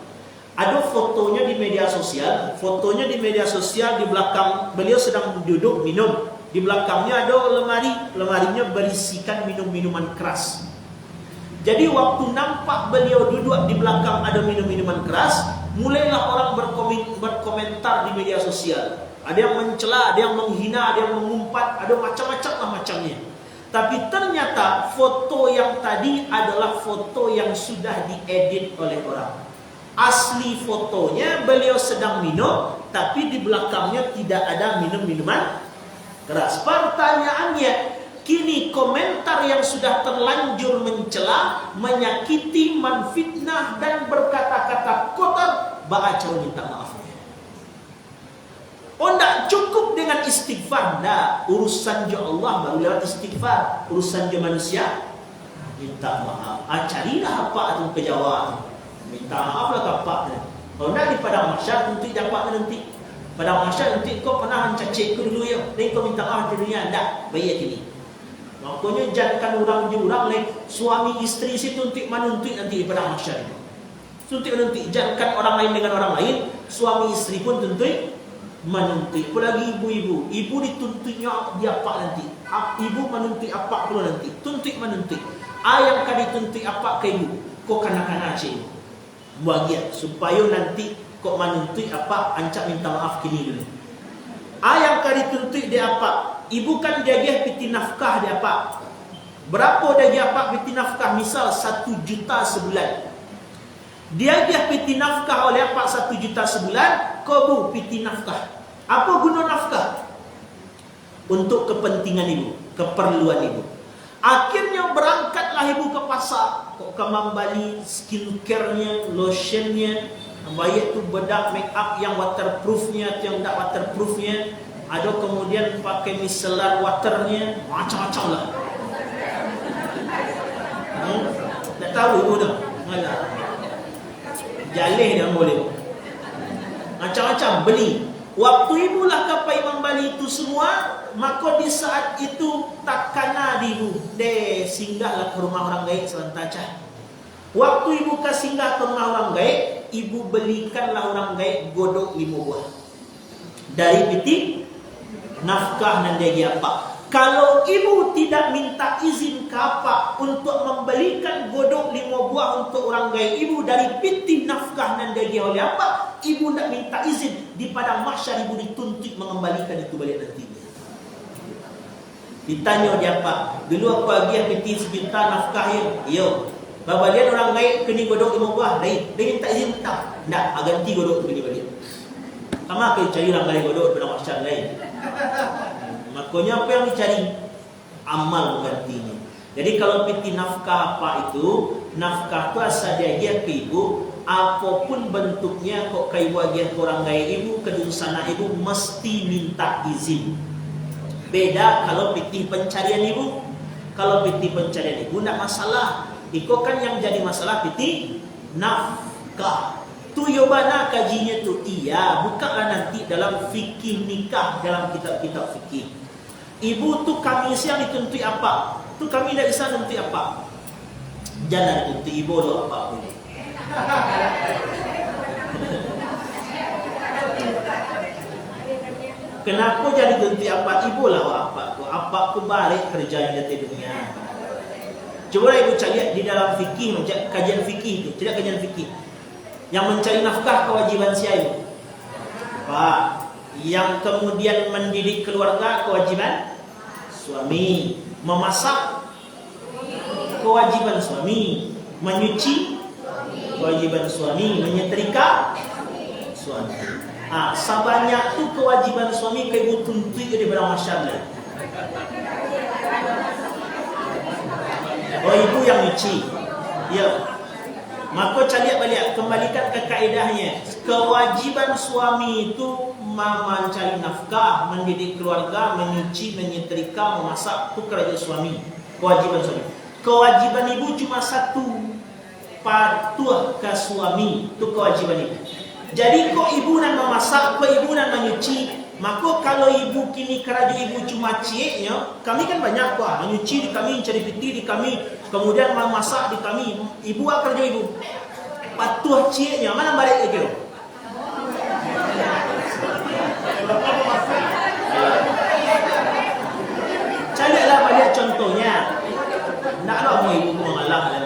Ada fotonya di media sosial. Fotonya di media sosial, di belakang beliau sedang duduk minum. Di belakangnya ada lemari. Lemarinya berisikan minum-minuman keras. Jadi waktu nampak beliau duduk di belakang ada minum-minuman keras, mulailah orang berkomentar di media sosial. Ada yang mencela, ada yang menghina, ada yang mengumpat, ada macam-macam lah macamnya. Tapi ternyata foto yang tadi adalah foto yang sudah diedit oleh orang. Asli fotonya beliau sedang minum, tapi di belakangnya tidak ada minum-minuman keras. Pertanyaannya, kini komentar yang sudah terlanjur mencela, menyakiti, menfitnah dan berkata-kata kotor, bagaimana cara minta maafnya? Oh, tidak cukup dengan istighfar. Tidak, urusan je Allah baru lewat istighfar. Urusan je manusia, minta maaf. Carilah apa itu kejawab. Minta maaflah kapak. Kalau tidak di padang mahsyar nanti dapat nanti. Padang mahsyar nanti kau pernah mencacik ku dulu ya. Dan kau minta maaf di dunia. Tidak, baik ini. Makanya jangan orang jurang lain suami isteri situ untuk menuntut nanti di padang mahsyar itu. Tuntut menuntut. Jangan orang lain dengan orang lain. Suami isteri pun tuntut menuntut. Apalagi ibu-ibu. Ibu dituntutnya dia apa nanti. Ibu menuntut apa pula nanti. Tuntut menuntut. Ayam kan dituntut apa ke ibu. Kau kanak-kanak cik. Bahagia. Supaya nanti kau menuntut apa. Ancak minta maaf kini dulu. Ayam kan dituntut dia apa. Ibu kan dia piti nafkah dia apa. Berapa dia apa piti nafkah. Misal 1 juta sebulan. Dia piti nafkah oleh apa 1 juta sebulan. Kau bu piti nafkah. Apa guna nafkah? Untuk kepentingan ibu, keperluan ibu. Akhirnya berangkatlah ibu ke pasar. Kok ke membeli skincare-nya, lotion-nya, baik tu bedak make up yang waterproof-nya, yang tak waterproof-nya. Ada kemudian pakai micellar water-nya, macam-macam lah. Tak tahu ibu dah. Ngalah. Jalih dia boleh. Macam-macam beli. Waktu ibulah kapai membeli itu semua, maka di saat itu tak kena ibu. Singgahlah ke rumah orang gaib selantaca. Waktu ibu ke singgah ke rumah orang gaib, ibu belikanlah orang gaib godok 5 buah. Dari piti nafkah dan dia apa. Kalau ibu tidak minta izin kapak untuk membelikan godok 5 buah untuk orang gaib ibu dari piti nafkah dan dia oleh apa, ibu tidak minta izin, di padang mahsyar ibu dituntut mengembalikan itu balik nanti. Ditanya dia apa? Dulu aku bagi piti sejuta nafkah ya. Yo. Babalian orang gaib kini godok 5 buah. Dia minta izin tak? Tak, ganti godok kini balik. Sama ke cari orang gaib godok padang mahsyar lain. Makanya apa yang dicari? Amal menggantinya. Jadi kalau piti nafkah apa itu, nafkah itu asal dia ke ibu, apapun bentuknya, kok ke ibu agian orang gaya ibu, ke sana ibu mesti minta izin. Beda kalau piti pencarian ibu. Kalau piti pencarian ibu tidak masalah. Iko kan yang jadi masalah piti nafkah. Tu yobana kajinya tu iya, bukanlah nanti dalam fikih nikah, dalam kitab-kitab fikih. Ibu tu kami siang dituntut apa? Tu kami tidak bisa nuntut apa? Jangan dituntut ibu lo apa boleh. Kenapa jadi tuntut apa? Ibu lah apa? Apa aku balik kerja yang di dunia? Coba ibu cari di dalam fikih, kajian fikih itu, tidak kajian fikih. Yang mencari nafkah kewajiban siapa? Pak. Yang kemudian mendidik keluarga kewajiban suami. Memasak kewajiban suami. Menyuci kewajiban suami. Menyetrika suami. Sebanyak itu kewajiban suami ke ibu tuntut di padang mahsyar. Oh, ibu yang nyuci. Ya. Maka cari balik, kembalikan ke kaedahnya. Kewajiban suami itu mencari nafkah, mendidik keluarga, menyuci, menyetrika, memasak, itu kerja suami. Kewajiban suami. Kewajiban ibu cuma satu, patuh ke suami, itu kewajiban ibu. Jadi kok ibu nak memasak, kok ibu nak menyuci, maka kalau ibu kini kerja ibu cuma cieknya, kami kan banyak kok, menyuci di kami, cari piti di kami, kemudian memasak di kami, ibu apa kerja ibu? Patuh cieknya, mana balik lagi? Carilah balik contohnya. Naklah mau ibu mengalah.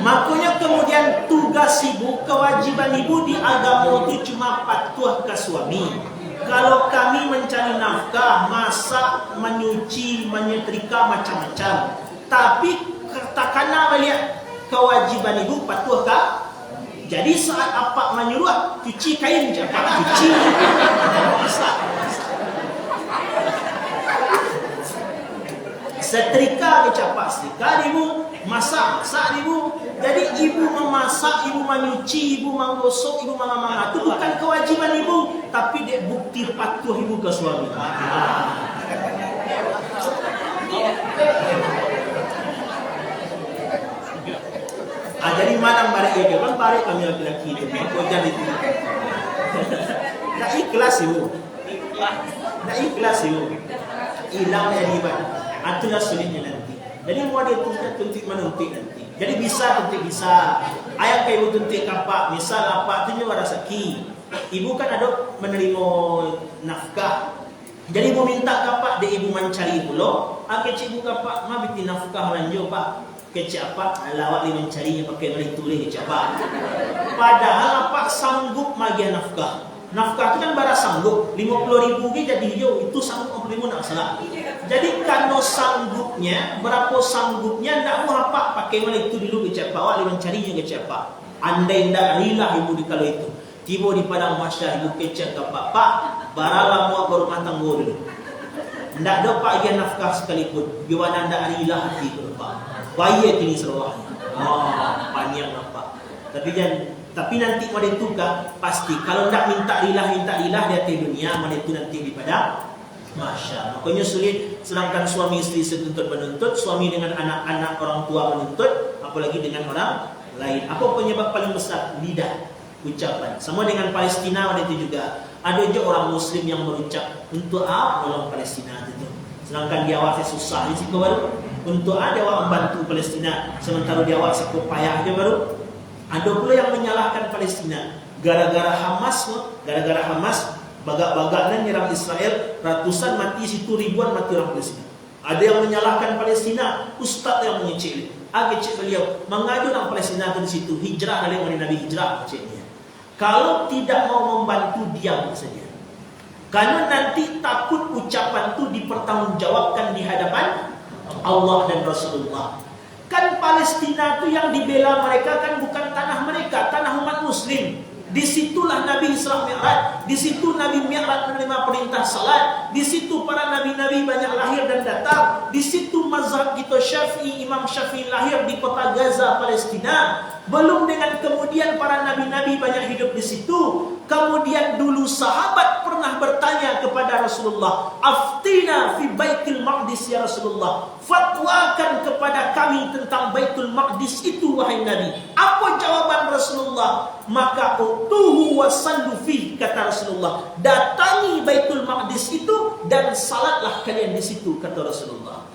Makanya kemudian tugas ibu, kewajiban ibu di agama itu cuma patuh ke suami. Kalau kami mencari nafkah, masak, menyuci, menyetrika macam-macam. Tapi katakanlah balik kewajiban ibu patuh ke. Jadi saat apa menyuruh cuci kain je, apa cuci, masak. Setrika ke capak setrika ibu, masak ibu. Jadi ibu memasak, ibu menyuci, ibu menggosok, ibu mengamanah. Itu bukan kewajiban ibu, tapi dia bukti patuh ibu ke suami. Jadi malam balik ya, kan balik kami laki-laki itu, jadi itu. Nak ikhlas ibu, nak ikhlas ibu. Hilang dari ibadah. Itulah sulitnya nanti. Jadi mau dia tuntik menuntik nanti. Jadi bisa tuntik bisa. Ayat kayak ibu tuntik kapak. Misal apa tu nyawa rezeki. Ibu kan ada menerima nafkah. Jadi ibu minta kapak, dia ibu mencari pula. Kecik ibu kapak, ma bikin nafkah lanjut pak. Kecik apa? Lawak dia mencarinya pakai balik tulis kecik apa. Padahal apa sanggup magi nafkah. Nafkah itu kan bara sanggup 50.000 jadi hijau itu sanggup 50.000 nak salah. Jadi kalau sanggupnya berapa sanggupnya ndak mau apa pakai mana itu dulu ke cepat awak mencarinya ke cepat. Andai ndak rilah ibu di kalau itu tiba di padang mahsyar ibu kecek ke pak baralah mau ke rumah tangga dulu. Ndak ada pak dia nafkah sekalipun gimana ndak rilah hati ke pak. Bayi ini seruah. Panjang apa. Tapi nanti pada itu kan pasti kalau tidak minta rilah di dunia pada itu nanti di pada mahsyar. Makanya sulit sedangkan suami istri setuntut menuntut, suami dengan anak-anak orang tua menuntut, apalagi dengan orang lain. Apa penyebab paling besar? Lidah, ucapan. Sama dengan Palestina pada itu juga. Ada juga orang Muslim yang berucap untuk menolong Palestina itu. Sedangkan dia awak susah di situ baru. Untuk dia awak membantu Palestina, sementara dia awak sekolah payah dia baru. Ada pula yang menyalahkan Palestina gara-gara Hamas bagak-bagaknya nyerang Israel, ratusan mati situ, ribuan mati orang Palestina. Ada yang menyalahkan Palestina, ustaz yang mengecil. Cik beliau mengadu orang Palestina ke situ, hijrah dari Nabi hijrah ciknya. Kalau tidak mau membantu diam saja. Karena nanti takut ucapan itu dipertanggungjawabkan di hadapan Allah dan Rasulullah. Kan Palestina itu yang dibela mereka kan bukan tanah mereka, tanah umat Muslim. Disitulah Nabi Isra Mi'raj, di situ Nabi Mi'raj menerima perintah salat, di situ para nabi-nabi banyak lahir dan datang, di situ mazhab kita Syafi'i, Imam Syafi'i lahir di kota Gaza, Palestina. Belum dengan kemudian para nabi-nabi banyak hidup di situ. Kemudian dulu sahabat pernah bertanya kepada Rasulullah, "Aftina fi Baitul Maqdis ya Rasulullah." Fatwakan kepada kami tentang Baitul Maqdis itu wahai Nabi. Apa jawaban Rasulullah? Maka utuhu wa sallu fi, kata Rasulullah. Datangi Baitul Maqdis itu dan salatlah kalian di situ, kata Rasulullah.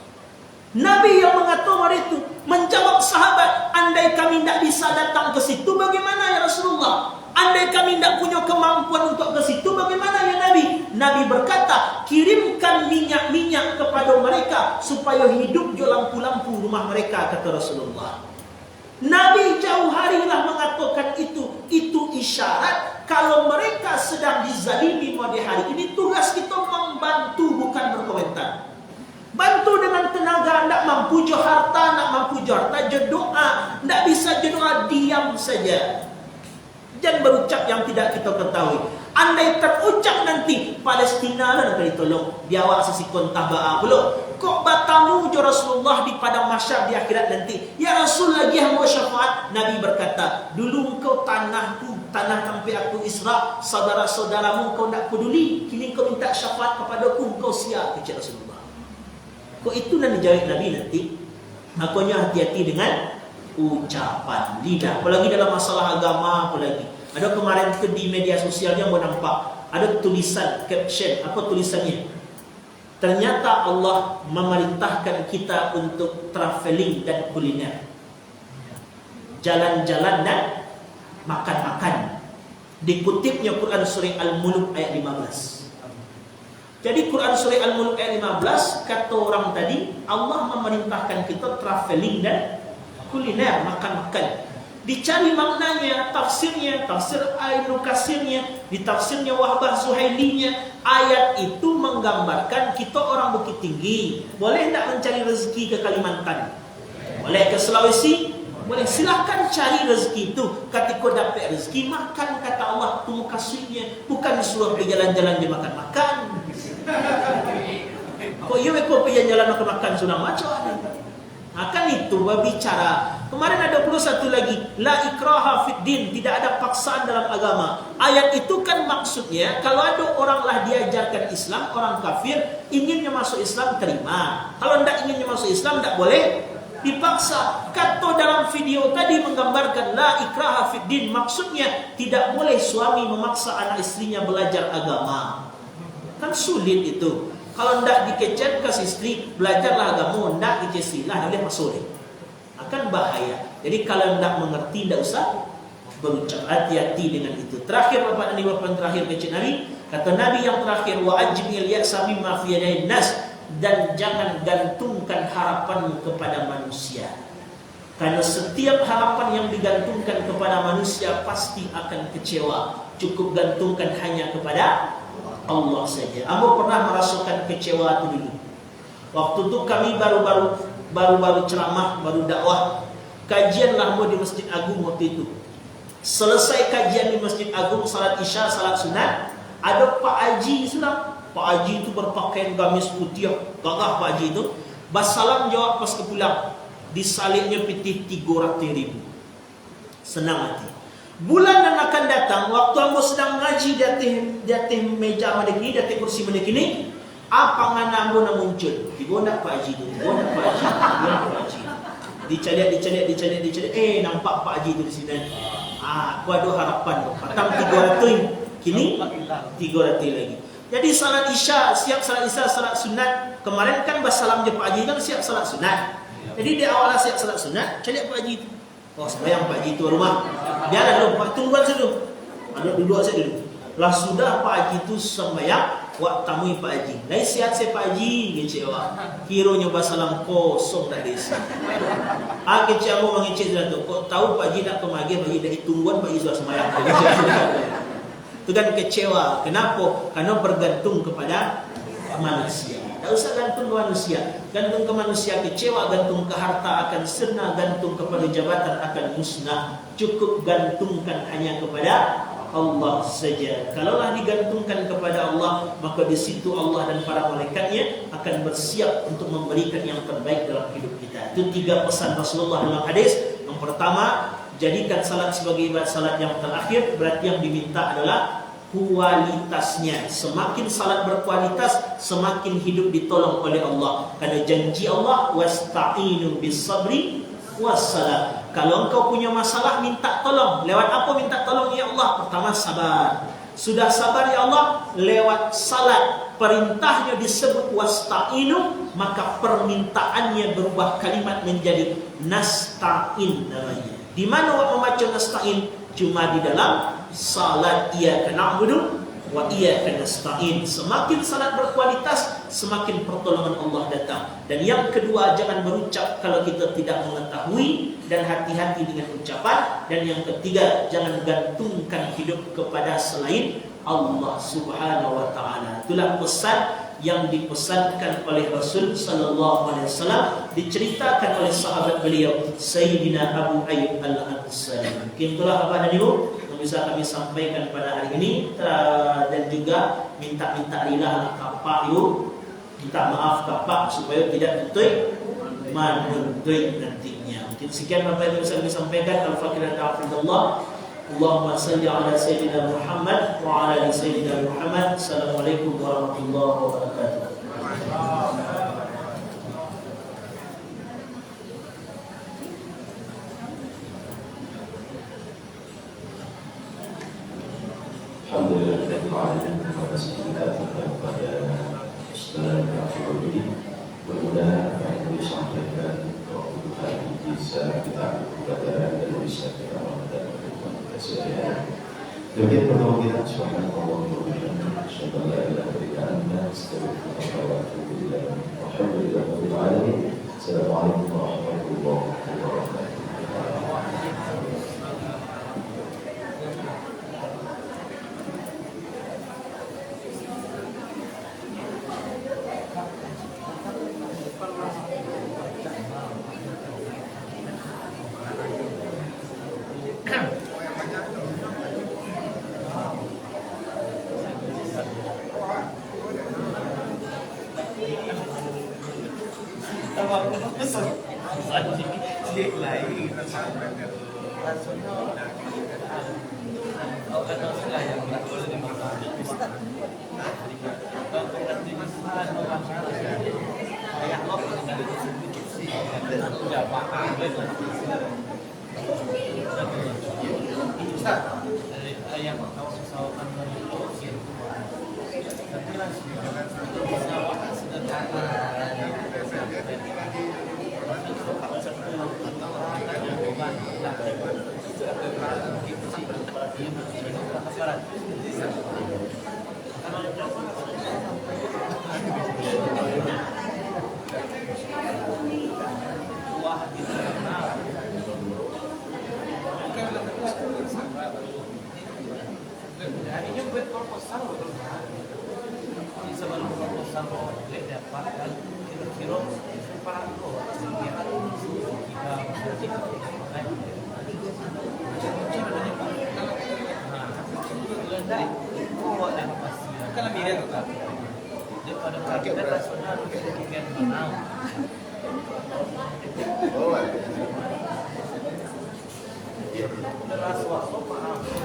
Nabi yang mengatakan itu menjawab sahabat, andai kami tidak bisa datang ke situ, bagaimana ya Rasulullah? Andai kami tidak punya kemampuan untuk ke situ, bagaimana ya Nabi? Nabi berkata, kirimkan minyak-minyak kepada mereka supaya hidup di lampu-lampu rumah mereka, kata Rasulullah. Nabi jauh harilah mengatakan itu isyarat kalau mereka sedang dizalimi pada hari ini. Tugas kita membantu, bukan berkomentar. Bantu dengan tenaga, tidak mampu jual harta, tidak mampu jual harta, doa, tidak bisa doa, diam saja. Jangan berucap yang tidak kita ketahui. Andai terucap nanti Palestina lah nak ditolong, dia awak sesikon tabaa pula. Kok batamu jo Rasulullah di padang mahsyar di akhirat nanti? Ya Rasul lagi hamba syafaat. Nabi berkata, dulu engkau tanahku, tanah tempat aku Isra, saudara-saudaramu kau tak peduli. Kini kau minta syafaat kepadaku, engkau sia, kecil Rasulullah. Kok itu nak dijawab Nabi nanti? Makanya hati-hati dengan ucapan lidah. Apalagi dalam masalah agama, apalagi. Ada kemarin di media sosialnya mau nampak ada tulisan caption, apa tulisannya? Ternyata Allah memerintahkan kita untuk traveling dan kuliner, jalan-jalan dan makan-makan. Dikutipnya Quran surah Al-Mulk ayat 15. Jadi Quran surah Al-Mulk ayat 15 kata orang tadi, Allah memerintahkan kita traveling dan kuliner, makan-makan. Dicari maknanya, tafsirnya, tafsir Ibnu Katsirnya, di tafsirnya Wahbah Zuhailinya, ayat itu menggambarkan kita orang Bukit Tinggi boleh tak mencari rezeki ke Kalimantan, boleh ke Sulawesi, boleh, silahkan cari rezeki itu. Ketika dapat rezeki, makan, kata Allah, tunggu kasihnya, bukan disuruh pergi jalan-jalan dia makan-makan. Kok iya kau pergi jalan makan-makan sudah macam mana? Akan itu berbicara. Kemarin ada pula satu lagi, la ikraha fid din, tidak ada paksaan dalam agama. Ayat itu kan maksudnya kalau ada orang lah diajarkan Islam, orang kafir inginnya masuk Islam, terima. Kalau tidak inginnya masuk Islam, tidak boleh dipaksa. Kata dalam video tadi menggambarkan la ikraha fid din, maksudnya tidak boleh suami memaksa anak istrinya belajar agama. Kan sulit itu. Kalau tidak dikecet ke istri, belajarlah agama, tidak dikecilah, boleh masuk. Akan bahaya. Jadi kalau tidak mengerti, tidak usah berucap. Hati-hati dengan itu. Terakhir Bapak dan Ibu terakhir kecil Nabi, kata Nabi yang terakhir, wa ajmil ya'sa mimma fi yadayn nas, dan jangan gantungkan harapanmu kepada manusia. Karena setiap harapan yang digantungkan kepada manusia pasti akan kecewa. Cukup gantungkan hanya kepada Allah saja. Ambo pernah merasakan kecewa itu dulu. Waktu itu kami baru ceramah, baru dakwah. Kajian lah di Masjid Agung waktu itu. Selesai kajian di Masjid Agung, salat Isya, salat sunat, ada Pak Haji sudah. Pak Haji itu berpakaian gamis putih, gagah Pak Haji itu. Basalam jawab pas kepulang. Disalibnya pitih 300.000. Senang hati. Bulan yang akan datang, waktu ambo sedang ngaji di atas meja mendekini, di atas kursi mendekini, apa ngana ambo nak muncul? Tiba nak Pak Haji tu, tiba nak Pak Haji, tiba nak Pak Haji. Dicari, nampak Pak Haji tu di sini. Aku ada harapan tu. Patang 300, kini 300 lagi. Jadi salat Isya, siap salat Isya, salat sunat. Kemarin kan basalam je Pak Haji kan siap salat sunat. Jadi dia awalnya siap salat sunat, cari Pak Haji tu. Oh, sembahyang Pak Haji tu rumah. Biarlah dulu, tungguan dulu. Ada duduk saja dulu. Lah sudah Pak Haji tu sembahyang, wak tamui Pak Haji. Lai sihat saya Pak Haji, kecewa. Kironya basalam kosong dah desa. Kecewa mau mengecek sudah tu. Kok tahu Pak Haji nak kemagi, Pak Haji dah tungguan Pak Haji sudah sembahyang. Itu kan kecewa. Kenapa? Karena bergantung kepada manusia. Tak usah gantung ke manusia. Gantung ke manusia kecewa, gantung ke harta akan sirna, gantung kepada jabatan akan musnah. Cukup gantungkan hanya kepada Allah saja. Kalaulah digantungkan kepada Allah, maka di situ Allah dan para malaikatnya akan bersiap untuk memberikan yang terbaik dalam hidup kita. Itu 3 pesan Rasulullah dalam hadis. Yang pertama, jadikan salat sebagai ibadat salat yang terakhir. Berarti yang diminta adalah kualitasnya. Semakin salat berkualitas, semakin hidup ditolong oleh Allah. Karena janji Allah, wasta'inu bis-sabri was-salat. Kalau engkau punya masalah, minta tolong. Lewat apa minta tolong ya Allah? Pertama, sabar. Sudah sabar ya Allah, lewat salat. Perintahnya disebut wasta'inu, maka permintaannya berubah kalimat menjadi nasta'in namanya. Di mana waktu membaca nasta'in? Cuma di dalam salat iyyaka na'budu wa iyyaka nasta'in. Semakin salat berkualitas, semakin pertolongan Allah datang. Dan yang kedua, jangan berucap kalau kita tidak mengetahui, dan hati-hati dengan ucapan. Dan yang ketiga, jangan gantungkan hidup kepada selain Allah Subhanahu wa taala. Itulah pesan yang dipesankan oleh Rasul sallallahu alaihi wasallam, diceritakan oleh sahabat beliau Sayyidina Abu Ayyub Al-Ansari. Mungkin itulah apa dan Ibu bisa kami sampaikan pada hari ini, dan juga minta rilah kapak yuk, minta maaf kapak supaya tidak tutui manutui nantinya. Mungkin sekian apa yang bisa kami sampaikan. Al-Fatihah ta'afidullah. Allahumma salli ala Sayyidina Muhammad wa ala ali Sayyidina Muhammad. Assalamualaikum warahmatullahi wabarakatuh. Alhamdulillah Rabbil Alamin. Terima kasih kita kepada Ustaz Rafiul Budi. Mudah-mudahan apa yang disampaikan waktu hari bisa kita pelajaran dan bisa kita amalkan kehidupan kita sehari-hari. Demikian pertemuan kita. Subhanallah wa bihamdihi, asyhadu an la ilaha illa anta, astaghfiruka wa atubu ilaik. Alhamdulillah Rabbil Alamin. Assalamualaikum warahmatullahi wabarakatuh.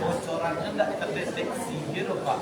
Bocorannya tidak terdeteksi gitu Pak.